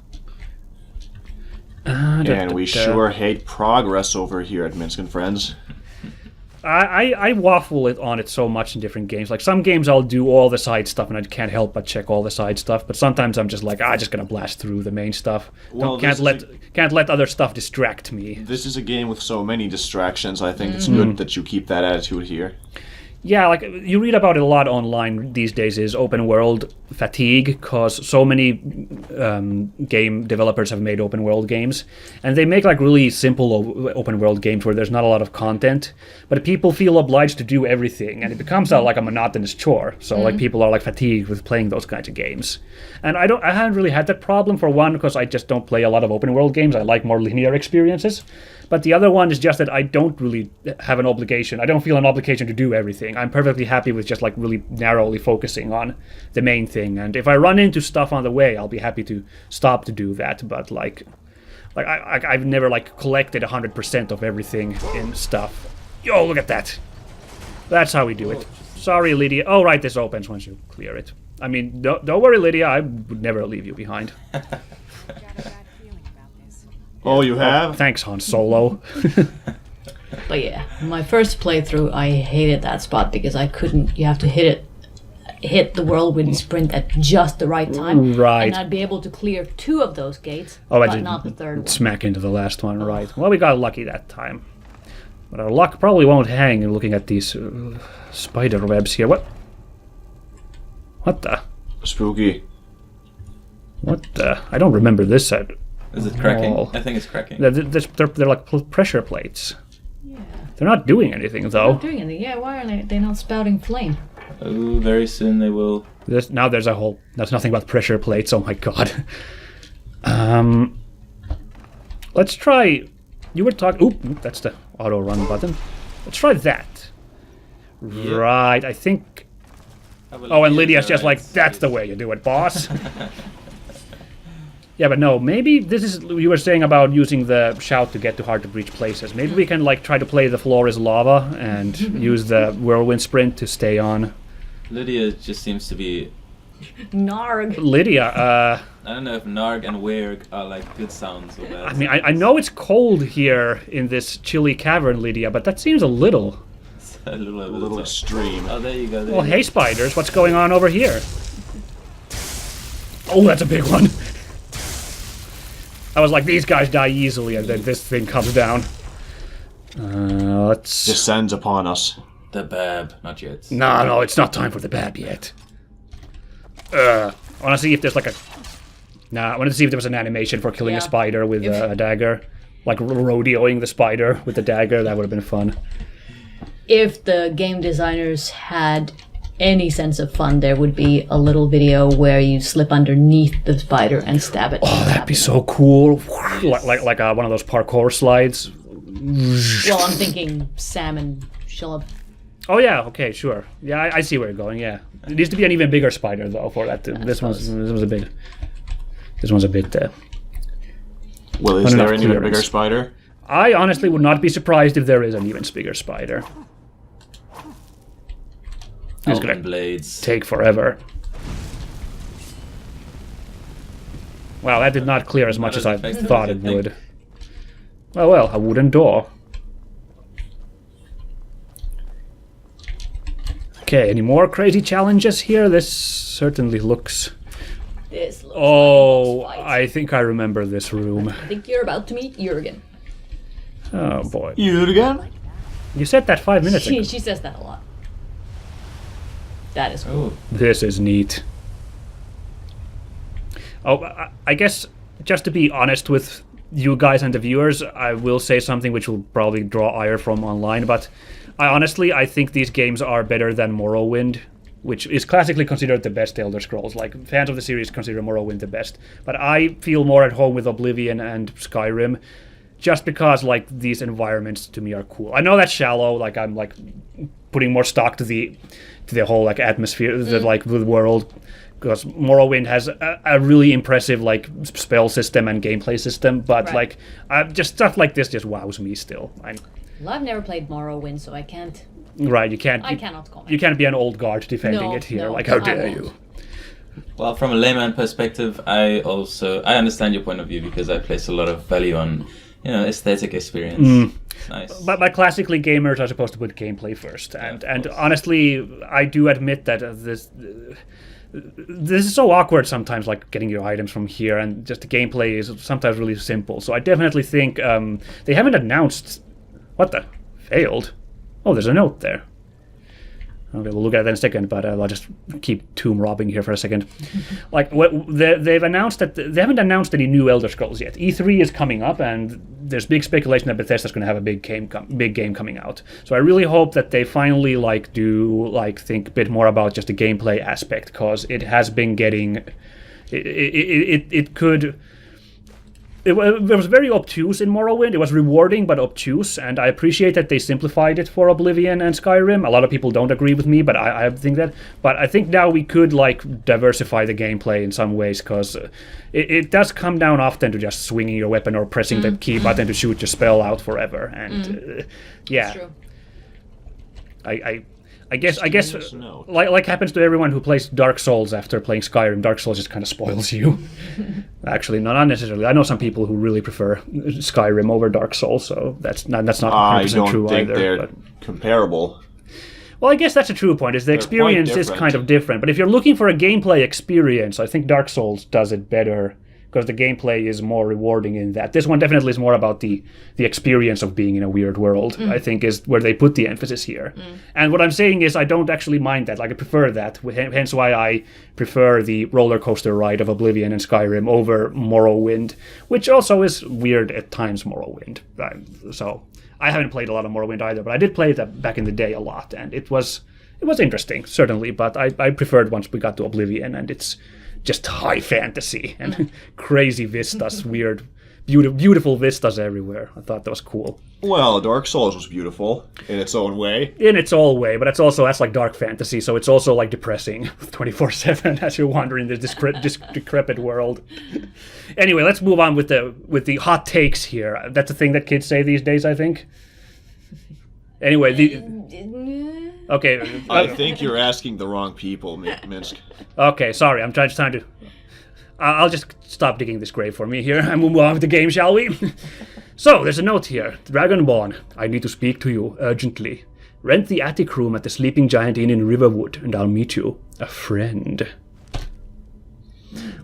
And we sure hate progress over here at Minsk and Friends. I waffle it on it so much in different games. Like some games I'll do all the side stuff and I can't help but check all the side stuff. But sometimes I'm just like, just gonna blast through the main stuff. Well, Can't let other stuff distract me. This is a game with so many distractions. I think it's good that you keep that attitude here. Yeah, like you read about it a lot online these days is open world fatigue, because so many game developers have made open world games, and they make like really simple open world games where there's not a lot of content, but people feel obliged to do everything, and it becomes like a monotonous chore. So like people are like fatigued with playing those kinds of games, and I haven't really had that problem, for one, because I just don't play a lot of open world games. I like more linear experiences. But the other one is just that I don't really have an obligation. I don't feel an obligation to do everything. I'm perfectly happy with just like really narrowly focusing on the main thing. And if I run into stuff on the way, I'll be happy to stop to do that. But like I've never like collected 100% of everything in stuff. Yo, look at that. That's how we do it. Sorry, Lydia. Oh, right, this opens once you clear it. I mean, don't worry, Lydia. I would never leave you behind. Oh, you have? Thanks, Han Solo. But yeah, my first playthrough, I hated that spot because I couldn't. You have to hit the whirlwind sprint at just the right time, Right. And I'd be able to clear 2 of those gates, Oh, I but did not the third one. smack into the last one, right. Well, we got lucky that time. But our luck probably won't hang in looking at these spider webs here. What the? Spooky. What the? I don't remember this side. Is it cracking? Oh. I think it's cracking. They're like pressure plates. Yeah. They're not doing anything They're though. not doing anything. Yeah, why are they not spouting flame? Oh, very soon they will. Now there's a whole. That's nothing but pressure plates. Oh my god. Let's try. You were talking. Oop, that's the auto run button. Let's try that. Yeah. Right. I think. Oh, and Lydia's just like, that's the way you do it, boss. Yeah, but no, maybe this is, you were saying about using the shout to get to hard to reach places. Maybe we can like try to play the floor is lava and use the whirlwind sprint to stay on. Lydia just seems to be... Narg. Lydia, I don't know if Narg and Werehag are like good sounds or bad. I mean, I know it's cold here in this chilly cavern, Lydia, but that seems a little... a little over A the little top. extreme. Oh, there you go. There Well, you hey spiders, what's going on over here? Oh, that's a big one. I was like, these guys die easily, and then this thing comes down. Let's... Descends upon us. go. The Bab, not yet. No, it's not time for the bab yet. I want to see if there's like a... Nah, I wanted to see if there was an animation for killing Yeah. a spider with a dagger. Like rodeoing the spider with the dagger, that would have been fun. If the game designers had any sense of fun, there would be a little video where you slip underneath the spider and stab it. Oh, that'd be so cool. Like one of those parkour slides. Well, I'm thinking salmon shallop. Oh yeah, okay, sure. Yeah, I see where you're going. Yeah, it needs to be an even bigger spider though for that. This one's a bit. This one's a bit. Well, is Not there enough an even clearance. bigger spider? I honestly would not be surprised if there is an even bigger spider. It's Elven gonna blades. take forever. Wow, that did not clear as much as I Not as effective thought as it you'd would. Well, a wooden door. Okay, any more crazy challenges here? This certainly looks... This looks Oh, like a boss fight. I think I remember this room. I think you're about to meet Jurgen. Oh boy. You do it again? You said that 5 minutes ago. She says that a lot. That is Oh, cool. This is neat. Oh, I guess just to be honest with you guys and the viewers, I will say something which will probably draw ire from online, but I think these games are better than Morrowind, which is classically considered the best Elder Scrolls. Like, fans of the series consider Morrowind the best. But I feel more at home with Oblivion and Skyrim, just because, like, these environments to me are cool. I know that's shallow, like, I'm, like, putting more stock to the whole, like, atmosphere, the world, because Morrowind has a really impressive, like, spell system and gameplay system, but, Right. like, just stuff like this just wows me still. Well, I've never played Morrowind, so I can't. Right, you can't... I cannot comment. You can't be an old guard defending No, it here. no, Like, how I dare won't. you? well, from a layman perspective, I understand your point of view because I place a lot of value on, aesthetic experience. It's nice. But classically, gamers are supposed to put gameplay first, and honestly, I do admit that this is so awkward sometimes, like getting your items from here, and just the gameplay is sometimes really simple. So I definitely think they haven't announced. What the? Failed? Oh, there's a note there. Okay, we'll look at that in a second, but I'll just keep tomb robbing here for a second. Like, they've announced that they haven't announced any new Elder Scrolls yet. E3 is coming up, and there's big speculation that Bethesda's going to have a big game coming out. So I really hope that they finally think a bit more about just the gameplay aspect, because it has been getting, it could. It was very obtuse in Morrowind. It was rewarding but obtuse, and I appreciate that they simplified it for Oblivion and Skyrim. A lot of people don't agree with me, but I think that. But I think now we could diversify the gameplay in some ways, because it does come down often to just swinging your weapon or pressing the key button to shoot your spell out forever. And yeah, It's true. I guess No. like happens to everyone who plays Dark Souls after playing Skyrim. Dark Souls just kind of spoils you. Actually, not necessarily. I know some people who really prefer Skyrim over Dark Souls, so that's not I 100% don't true think either. they're But, comparable. well, I guess that's a true point. Is the quite experience is different. kind of different. But if you're looking for a gameplay experience, I think Dark Souls does it better because the gameplay is more rewarding in that. This one definitely is more about the experience of being in a weird world, I think, is where they put the emphasis here. And what I'm saying is I don't actually mind that. Like, I prefer that, hence why I prefer the roller coaster ride of Oblivion and Skyrim over Morrowind, which also is weird at times, Morrowind. So I haven't played a lot of Morrowind either, but I did play that back in the day a lot, and it was interesting, certainly, but I preferred once we got to Oblivion, and it's just high fantasy and crazy vistas, weird, beautiful vistas everywhere. I thought that was cool. Well, Dark Souls was beautiful in its own way. In its own way, but that's like dark fantasy, so it's also like depressing 24/7 as you're wandering this decrepit world. Anyway, let's move on with the hot takes here. That's a thing that kids say these days, I think. Anyway, okay. I think you're asking the wrong people, Minsk. Okay, sorry. I'm trying to. I'll just stop digging this grave for me here, and we'll move on with the game, shall we? So, there's a note here. Dragonborn, I need to speak to you urgently. Rent the attic room at the Sleeping Giant Inn in Riverwood, and I'll meet you. A friend.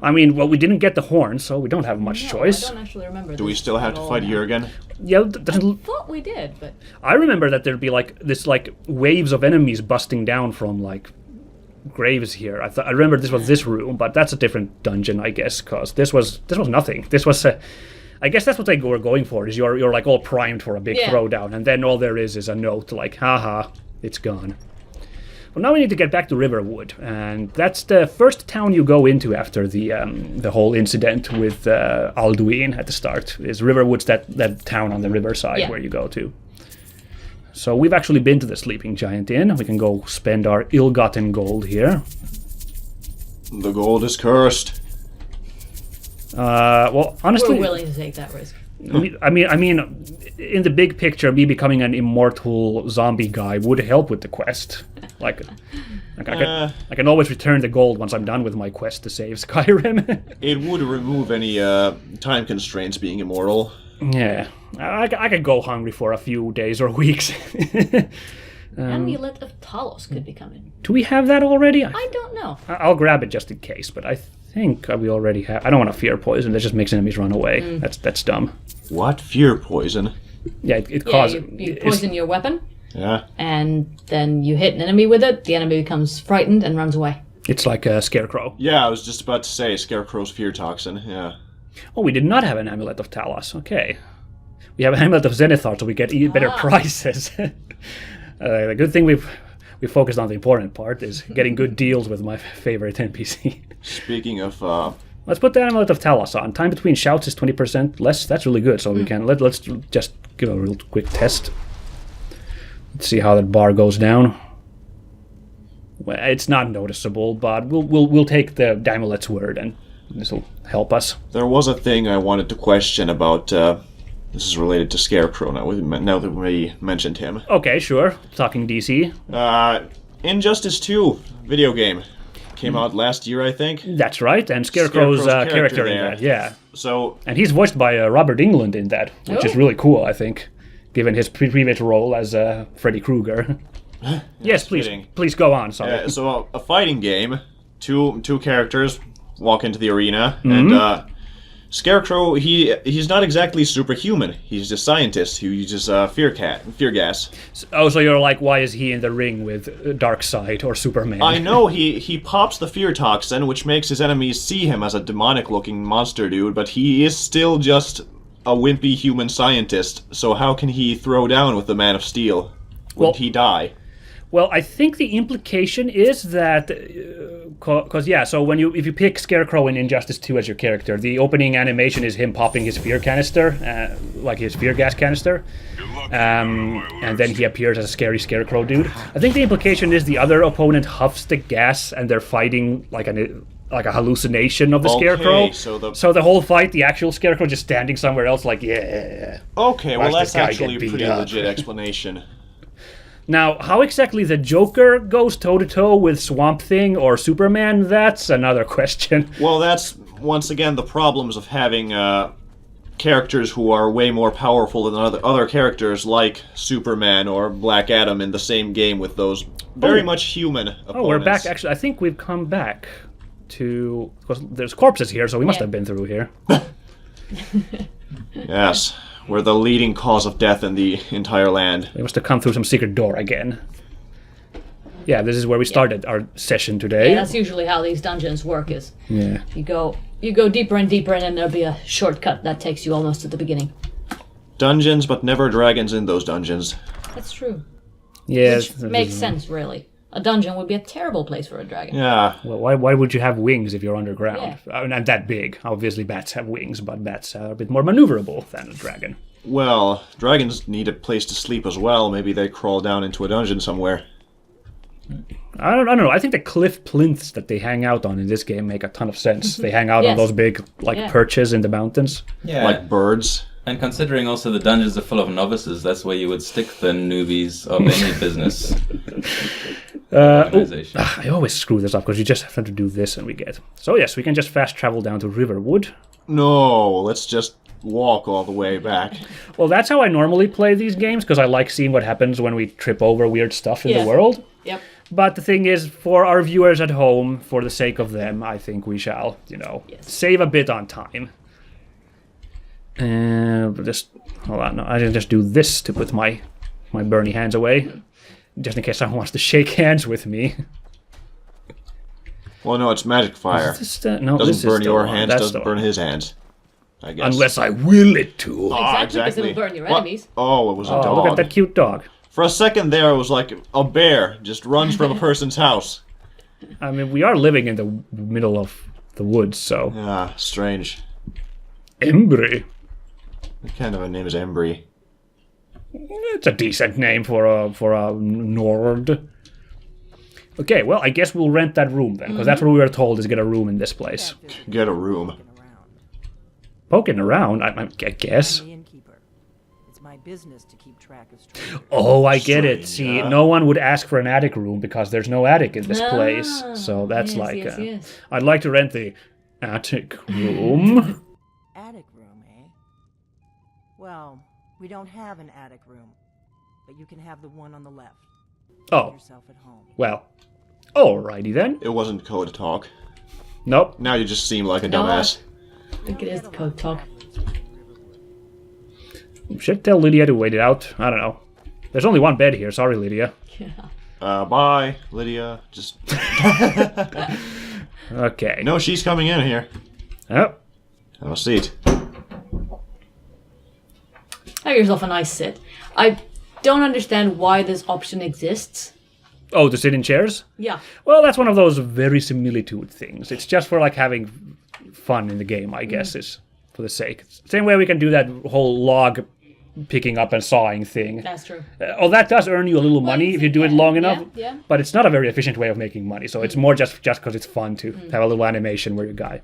I mean, well, we didn't get the horn, so we don't have much choice. I don't actually remember. Do we still have to fight Jurgen? Yeah, I thought we did, but I remember that there'd be like this waves of enemies busting down from like graves here. I remember this was this room, but that's a different dungeon, I guess, because this was nothing. This was I guess that's what they were going for. Is you're like all primed for a big throwdown, and then all there is a note like, haha, it's gone. Well, now we need to get back to Riverwood, and that's the first town you go into after the whole incident with Alduin at the start. Is Riverwood's that town on the riverside where you go to. So we've actually been to the Sleeping Giant Inn. We can go spend our ill-gotten gold here. The gold is cursed. Well, honestly, we're willing to take that risk. I mean, in the big picture, me becoming an immortal zombie guy would help with the quest. Like I can always return the gold once I'm done with my quest to save Skyrim. It would remove any time constraints being immortal. Yeah, I could go hungry for a few days or weeks. Amulet of Talos could be coming. Do we have that already? I don't know. I'll grab it just in case, but I think we already have. I don't want to fear poison. That just makes enemies run away. That's dumb. What? Fear poison? Yeah, it causes... You poison your weapon, Yeah. and then you hit an enemy with it, the enemy becomes frightened and runs away. It's like a scarecrow. Yeah, I was just about to say Scarecrow's fear toxin, yeah. Oh, we did not have an Amulet of Talos. Okay. We have an Amulet of Zenithar, so we get better prices. The good thing we focused on the important part is getting good deals with my favorite NPC. Speaking of... Let's put the Amulet of Talos on. Time between shouts is 20% less. That's really good. So we can... Let's just give a real quick test. Let's see how that bar goes down. Well, it's not noticeable, but we'll take the Amulet's word, and this will help us. There was a thing I wanted to question about... this is related to Scarecrow now that we mentioned him. Okay, sure. Talking DC. Injustice 2 video game. Came out last year, I think. That's right, and Scarecrow's character in there. that, yeah. So, and he's voiced by Robert Englund in that, which is really cool, I think, given his previous role as Freddy Krueger. Yes, please go on. Sorry. So a fighting game, two characters walk into the arena, and Scarecrow, he's not exactly superhuman. He's a scientist who uses fear gas. Oh, so you're like, why is he in the ring with Darkseid or Superman? I know, he pops the fear toxin, which makes his enemies see him as a demonic-looking monster dude, but he is still just a wimpy human scientist, so how can he throw down with the Man of Steel? Would he die? Well, I think the implication is that, so if you pick Scarecrow in Injustice 2 as your character, the opening animation is him popping his fear canister, like his fear gas canister, and then he appears as a scary Scarecrow dude. I think the implication is the other opponent huffs the gas, and they're fighting like a hallucination of the Scarecrow. So the whole fight, the actual Scarecrow just standing somewhere else, like, yeah. Okay, well that's actually a pretty legit explanation. Now, how exactly the Joker goes toe-to-toe with Swamp Thing or Superman, that's another question. Well, that's, once again, the problems of having characters who are way more powerful than other characters like Superman or Black Adam in the same game with those very much human opponents. Oh, we're back. Actually, I think we've come back. to... Because there's corpses here, so we must have been through here. Yes, we're the leading cause of death in the entire land. We must have come through some secret door again. Yeah, this is where we started our session today. Yeah, that's usually how these dungeons work. Is Yeah. you go deeper and deeper, and then there'll be a shortcut that takes you almost to the beginning. Dungeons, but never dragons in those dungeons. That's true. Yes. Which makes sense, really. A dungeon would be a terrible place for a dragon. Yeah. Well, why would you have wings if you're underground? And that big. Obviously, bats have wings, but bats are a bit more maneuverable than a dragon. Well, dragons need a place to sleep as well. Maybe they crawl down into a dungeon somewhere. I don't know. I think the cliff plinths that they hang out on in this game make a ton of sense. They hang out on Yes. those big, perches in the mountains. Yeah. Like birds. And considering also the dungeons are full of novices, that's where you would stick the newbies of any business organization. I always screw this up because you just have to do this and we get. So yes, we can just fast travel down to Riverwood. No, let's just walk all the way back. Well, that's how I normally play these games because I like seeing what happens when we trip over weird stuff in the world. Yep. But the thing is, for our viewers at home, for the sake of them, I think we shall, save a bit on time. Just hold on. No, I can just do this to put my burny hands away, just in case someone wants to shake hands with me. Well, no, it's magic fire. No, this Doesn't burn is your the one. hands, That's doesn't the burn one. his hands. I guess. Unless I will it to. Exactly, because it'll burn your enemies. Oh, it was a dog. Oh, look at that cute dog. For a second there, it was like a bear just runs from a person's house. I mean, we are living in the middle of the woods, so. Yeah, strange. Embry. What kind of a name is Embry? It's a decent name for a Nord. Okay, well, I guess we'll rent that room then, because that's what we were told is get a room in this place. Get a room. Poking around, I guess. I'm the innkeeper. It's my business to keep track of strangers. Oh, I get it. Strange, See, huh? no one would ask for an attic room because there's no attic in this place. So that's yes, yes. I'd like to rent the attic room. Attic room, eh? Well, we don't have an attic room, but you can have the one on the left. Oh, Yourself at home. well. Alrighty then. It wasn't code talk. Nope. Now you just seem like a No. dumbass. I think it is the code talk. Should tell Lydia to wait it out. I don't know. There's only one bed here. Sorry, Lydia. Yeah. Bye, Lydia. Just... Okay. No, she's coming in here. Oh. Have a seat. Have yourself a nice sit. I don't understand why this option exists. Oh, to sit in chairs? Yeah. Well, that's one of those verisimilitude things. It's just for like having fun in the game, I guess, is for the sake. Same way we can do that whole log picking up and sawing thing. That's true. That does earn you a little money if you do it long enough. Yeah. But it's not a very efficient way of making money. So it's more just because it's fun to have a little animation where you guy.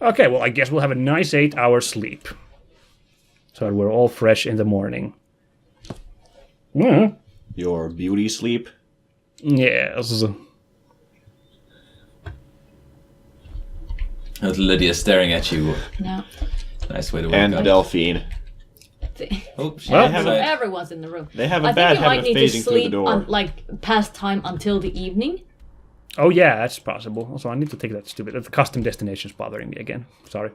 Okay, well, I guess we'll have a nice 8-hour sleep. So that we're all fresh in the morning. Your beauty sleep. Yes. That's Lydia staring at you. No. Nice way to work And out. Delphine. Oh, she Well, has So a- everyone's in the room. They have a I bad think you might habit of need to phasing through the sleep door. on, like, past time until the evening. Oh, yeah, that's possible. Also, I need to take that stupid... The custom destination's bothering me again. Sorry.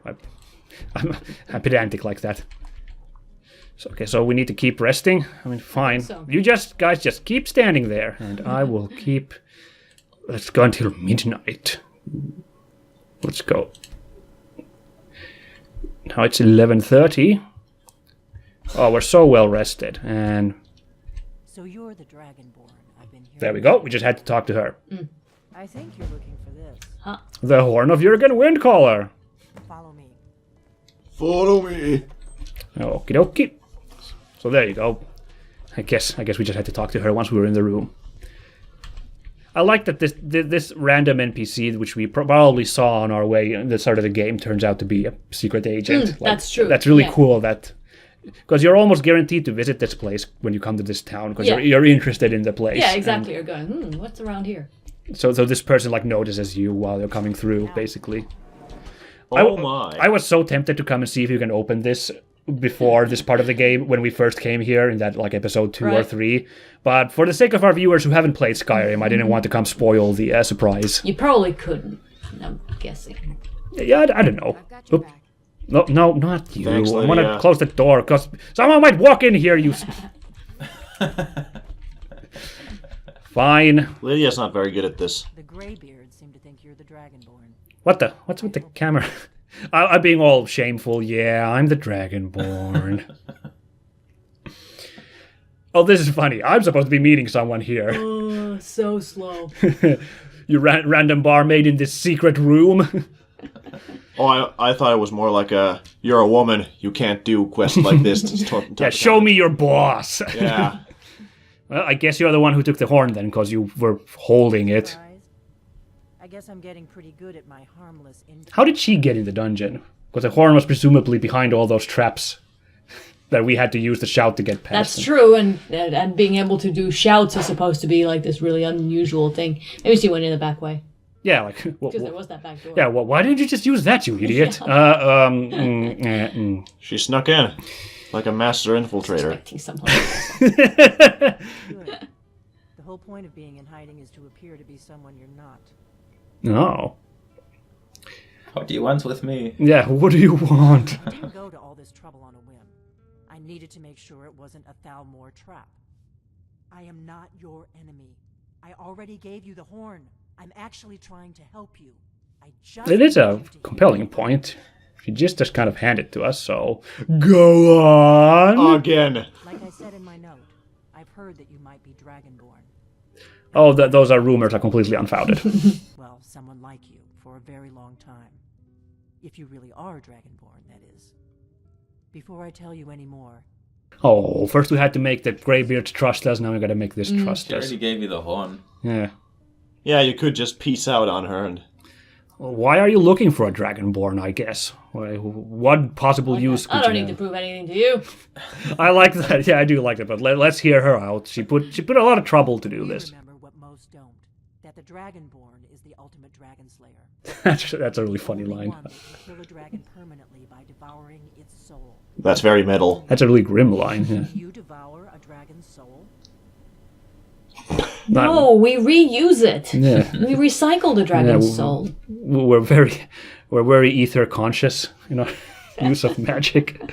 I'm pedantic like that. So, okay, so we need to keep resting. I mean, fine. so. You guys just keep standing there, and I will keep... Let's go until midnight. Let's go. Now it's 11:30. Oh, we're so well rested, and So you're the Dragonborn. I've been here. there we go. We just had to talk to her. I think you're looking for this. The Horn of Jurgen Windcaller. Follow me. Follow me. Okie dokie. So there you go. I guess we just had to talk to her once we were in the room. I like that this random NPC, which we probably saw on our way in the start of the game, turns out to be a secret agent. that's true, That's really yeah. cool. Because you're almost guaranteed to visit this place when you come to this town, because Yeah. you're interested in the place. Yeah, exactly. You're going, what's around here? So this person like notices you while you're coming through, basically. Oh my. I was so tempted to come and see if you can open this before this part of the game when we first came here in that like episode 2 or Right. 3, but for the sake of our viewers who haven't played Skyrim, I didn't want to come spoil the surprise. You probably couldn't. I'm guessing. Yeah, I don't know. I've got your Oop. back. No, no, not you. Thanks, I want to Lydia. close the door because someone might walk in here. You. Fine. Lydia's not very good at this. The Greybeards seem to think you're the Dragonborn. What the? What's with the camera? I'm being all shameful. Yeah, I'm the Dragonborn. Oh, this is funny. I'm supposed to be meeting someone here. Oh, so slow. You random barmaid in this secret room. Oh, I thought it was more like you're a woman, you can't do quests like this. Yeah, show me your boss. Yeah. Well, I guess you're the one who took the horn then, because you were holding it. Surprised? I guess I'm getting pretty good at my harmless intel. How did she get in the dungeon? Because the horn was presumably behind all those traps that we had to use the shout to get past. That's true, and being able to do shouts is supposed to be like this really unusual thing. Maybe she went in the back way. Yeah, like... Because there was that back door. Yeah, well, why didn't you just use that, you idiot? She snuck in like a master infiltrator. Expecting someone. Good. The whole point of being in hiding is to appear to be someone you're not. No. What do you want with me? Yeah, what do you want? I didn't go to all this trouble on a whim. I needed to make sure it wasn't a Thalmor trap. I am not your enemy. I already gave you the horn. I'm actually trying to help you. I just It is need a you to hear compelling me. point. She just kind of handed it to us, so... Go on! Again. Like I said in my note, I've heard that you might be Dragonborn. Oh, those are rumors are completely unfounded. Well, someone like you for a very long time. If you really are Dragonborn, that is. Before I tell you any more, Oh, first we had to make the Greybeards trust us, now we gotta make this trust She us. already gave you the horn. Yeah. Yeah, you could just peace out on her and... Well, why are you looking for a Dragonborn, I guess? What possible use could I don't you need to have? prove anything to you. I like that. Yeah, I do like that, but let's hear her out. She put a lot of trouble to do you this. remember what most don't. That the Dragonborn is the ultimate dragon slayer. That's a really funny Only line. one that can kill a dragon permanently by devouring its soul. That's very metal. That's a really grim line. Yeah. You devour a dragon's soul? No, we reuse it. Yeah. We recycle the dragon's Yeah, soul. We're very ether conscious, use of magic.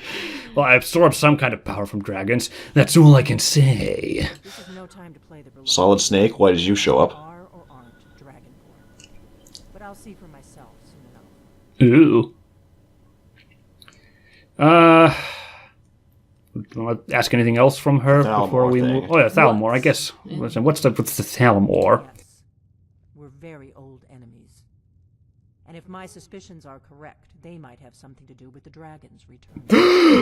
Well, I absorb some kind of power from dragons. That's all I can say. This is no time to play the roulette. Solid Snake, why did you show up? Are or aren't Dragonborn. But I'll see for myself soon enough. Ooh. Want to ask anything else from her Thalmor before we thing. move? Oh yeah, Thalmor. I guess. Listen, what's the Thalmor? Yes. We're very old enemies. And if my suspicions are correct, they might have something to do with the dragon's return.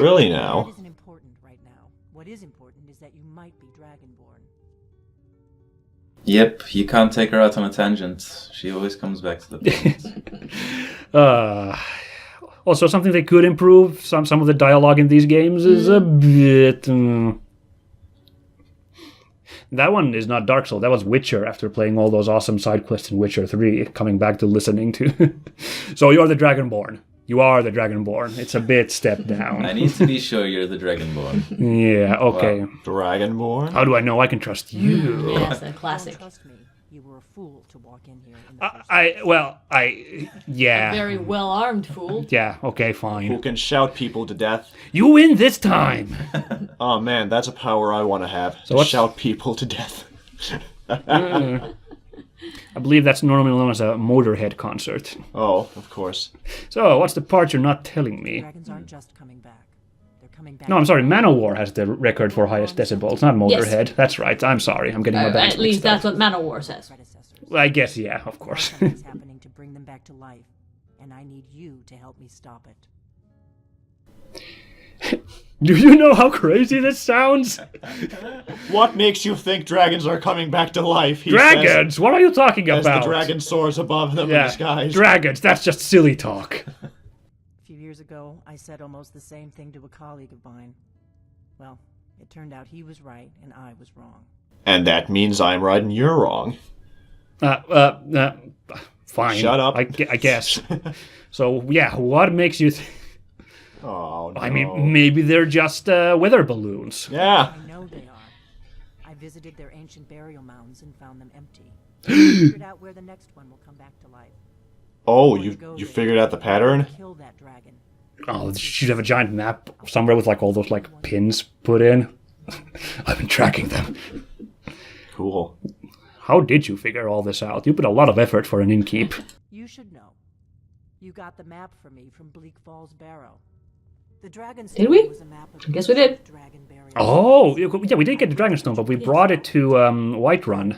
Really That now? isn't important right now. What is important is that you might be Dragonborn. Yep, you can't take her out on a tangent. She always comes back to the point. Also, something they could improve. Some of the dialogue in these games is a bit. That one is not Dark Souls. That was Witcher. After playing all those awesome side quests in Witcher 3, coming back to listening to. So you're the Dragonborn. You are the Dragonborn. It's a bit stepped down. I need to be sure you're the Dragonborn. Yeah. Okay. Dragonborn? How do I know I can trust you? Yes, a classic. Don't trust me. You were a fool to walk in here in the first Yeah. Very well-armed fool. Yeah, okay, Who fine. can shout people to death? You win this time! Oh man, that's a power I want to have. To what's- shout people to death. I believe that's normally known as a Motorhead concert. Oh, of course. So, what's the part you're not telling me? Dragons aren't just coming back. They're coming back. No, I'm sorry, Manowar has the record for highest decibels, not Motorhead. That's right, I'm sorry, I'm getting my bands At least mixed up. that's what Manowar says. Predecessors. Well, I guess, yeah, of course. Something's happening to bring them back to life, and I need you to help me stop it. Do you know how crazy this sounds? What makes you think dragons are coming back to life? He Dragons! What are you talking Says, as about? the dragon soars above them in Yeah, the skies. dragons, that's just silly talk. A few years ago, I said almost the same thing to a colleague of mine. Well, it turned out he was right and I was wrong. And that means I'm right and you're wrong. Fine. Shut up. I guess. So, yeah, what makes you think... Oh, no. I mean, maybe they're just weather balloons. Yeah. I know they are. I visited their ancient burial mounds and found them empty. I figured out where the next one will come back to life. Oh, you figured out the pattern? Kill that dragon. Oh, she'd have a giant map somewhere with like all those like pins put in. I've been tracking them. Cool. How did you figure all this out? You put a lot of effort for an innkeep. You should know. You got the map for me from Bleak Falls Barrow. The Dragonstone Did we? was a map of I guess we did. Dragon burial. Oh, yeah, we did get the Dragonstone, but we brought it to Whiterun.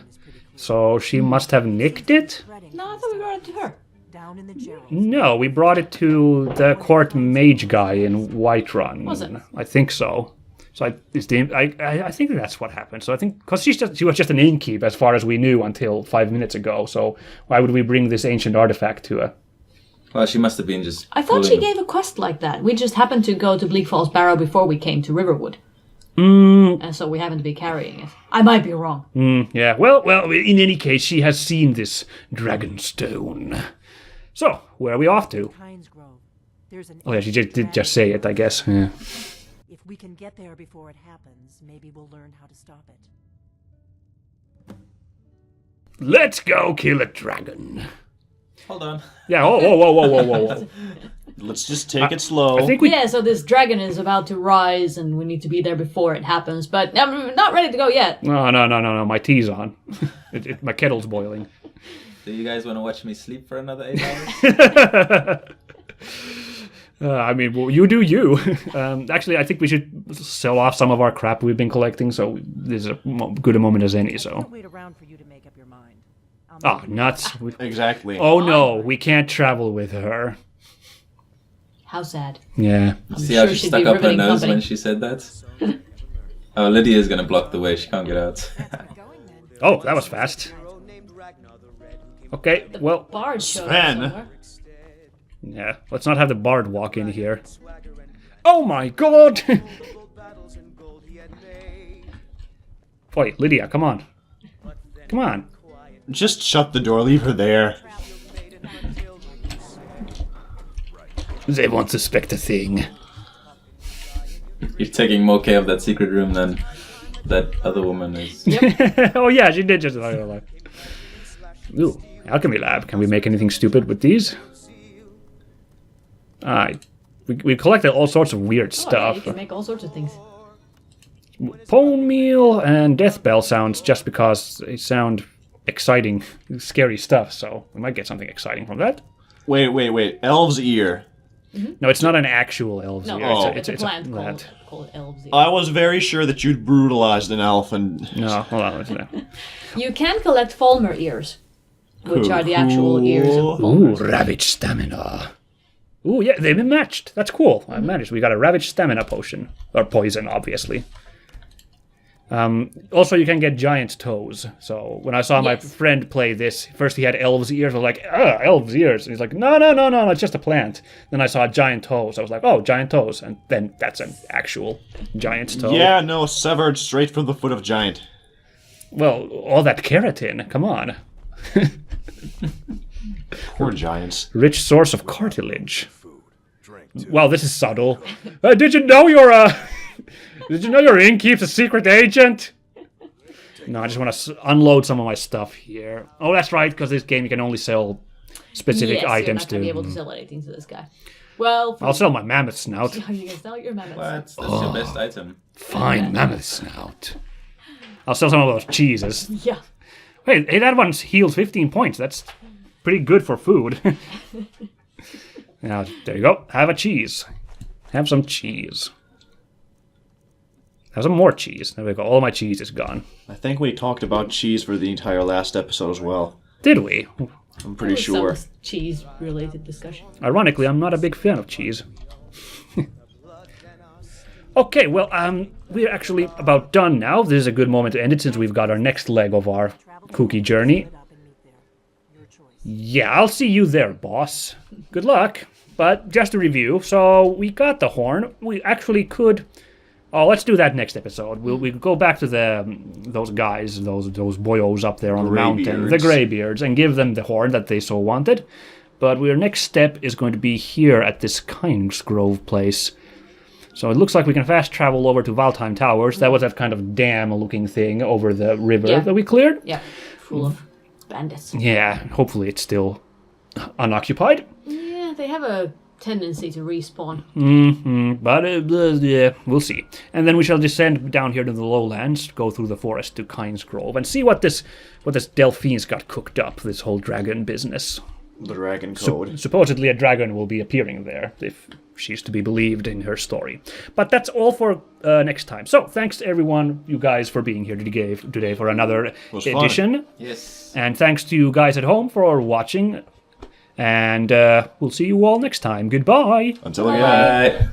So she must have nicked it? No, I thought we brought it to her. Down in the Gerald. No, we brought it to the court mage guy in Whiterun. Was it? I think so. So I think that's what happened. So I think because she was just an innkeep as far as we knew until 5 minutes ago. So why would we bring this ancient artifact to her? Well, she must have been just. I thought she pulling- gave a quest like that. We just happened to go to Bleak Falls Barrow before we came to Riverwood. And so we happened to be carrying it. I might be wrong. Yeah, well, in any case, she has seen this Dragonstone. So, where are we off to? Pines Grove. There's an Oh yeah, she did just say it, I guess. Yeah. If we can get there before it happens, maybe we'll learn how to stop it. Let's go kill a dragon. Hold on. Yeah, whoa. Let's just take it slow. I think we... Yeah, so this dragon is about to rise and we need to be there before it happens, but I'm not ready to go yet. No, my tea's on. My kettle's boiling. Do you guys want to watch me sleep for another 8 hours? I mean, well, you do you. Actually, I think we should sell off some of our crap we've been collecting, so this is as good a moment as any, so... I'll wait around for you to make up your mind. Oh, nuts. Exactly. Oh no, we can't travel with her. How sad. Yeah. See how sure she she'd stuck be up her riveting nose company. when she said that? Oh, Lydia's gonna block the way. She can't get out. Oh, that was fast. Okay, well, Bard showed up Sven. somewhere. yeah, let's not have the bard walk in here. Oh my god! Oi, Lydia, come on. Come on. Just shut the door. Leave her there. They won't suspect a thing. You're taking more care of that secret room than that other woman is. Oh yeah, she did just like. Ooh, alchemy lab. Can we make anything stupid with these? We collected all sorts of weird Oh, yeah, stuff. you can make all sorts of things. Bone meal and death bell sounds just because they sound exciting, scary stuff. So we might get something exciting from that. Wait. Elf's ear. No, it's not an actual elf's No, ear. Oh. it's a plant plant. called elves. I was very sure that you'd brutalized an elf and... No, hold on. No. You can collect Fulmer ears, which are the actual ears of Ooh, Fulmers. ravaged stamina. Ooh, yeah, they've been matched. That's cool. I managed. We got a ravaged stamina potion. Or poison, obviously. Also, you can get giant's toes. So when I saw my Yes. friend play this, first he had elves' ears. I was like, elves' ears. And he's like, no, it's just a plant. Then I saw giant toes. I was like, oh, giant toes. And then that's an actual giant's toe. Yeah, no, severed straight from the foot of giant. Well, all that keratin. Come on. Poor giants. Rich source of cartilage. Wow, this is subtle. Did you know your innkeep's a secret agent? No, I just want to unload some of my stuff here. Oh, that's right, because this game you can only sell specific Yes, items you're not going to be able to sell anything to this guy. Well, I'll sell my mammoth snout. you can sell your mammoths. What? That's your best item. Fine mammoth snout. I'll sell some of those cheeses. Yeah. Hey, that one's healed 15 points. That's pretty good for food. Now, there you go. Have a cheese. Have some cheese. Have some more cheese. There we go. All my cheese is gone. I think we talked about cheese for the entire last episode as well. Did we? I'm pretty Some sure. cheese-related discussion. Ironically, I'm not a big fan of cheese. Okay, well, we're actually about done now. This is a good moment to end it since we've got our next leg of our kooky journey. Split up and meet there. Your choice. Yeah, I'll see you there, boss. Good luck. But just to review, so we got the horn. We actually could... Oh, let's do that next episode. We go back to those guys, those boyos up there on the mountain, the Greybeards, and give them the horn that they so wanted. But our next step is going to be here at this Kingsgrove place. So it looks like we can fast travel over to Valtheim Towers. That was that kind of dam-looking thing over the river Yeah. that we cleared. Yeah, full of bandits. Yeah, hopefully it's still unoccupied. Yeah, they have a tendency to respawn. But yeah, we'll see. And then we shall descend down here to the lowlands, go through the forest to Kyne's Grove, and see what this Delphine's got cooked up. This whole dragon business. The dragon code. Supposedly a dragon will be appearing there, if she's to be believed in her story. But that's all for next time. So thanks to everyone, you guys, for being here today for another edition. Yes. And thanks to you guys at home for watching. And we'll see you all next time. Goodbye. Until again. Bye.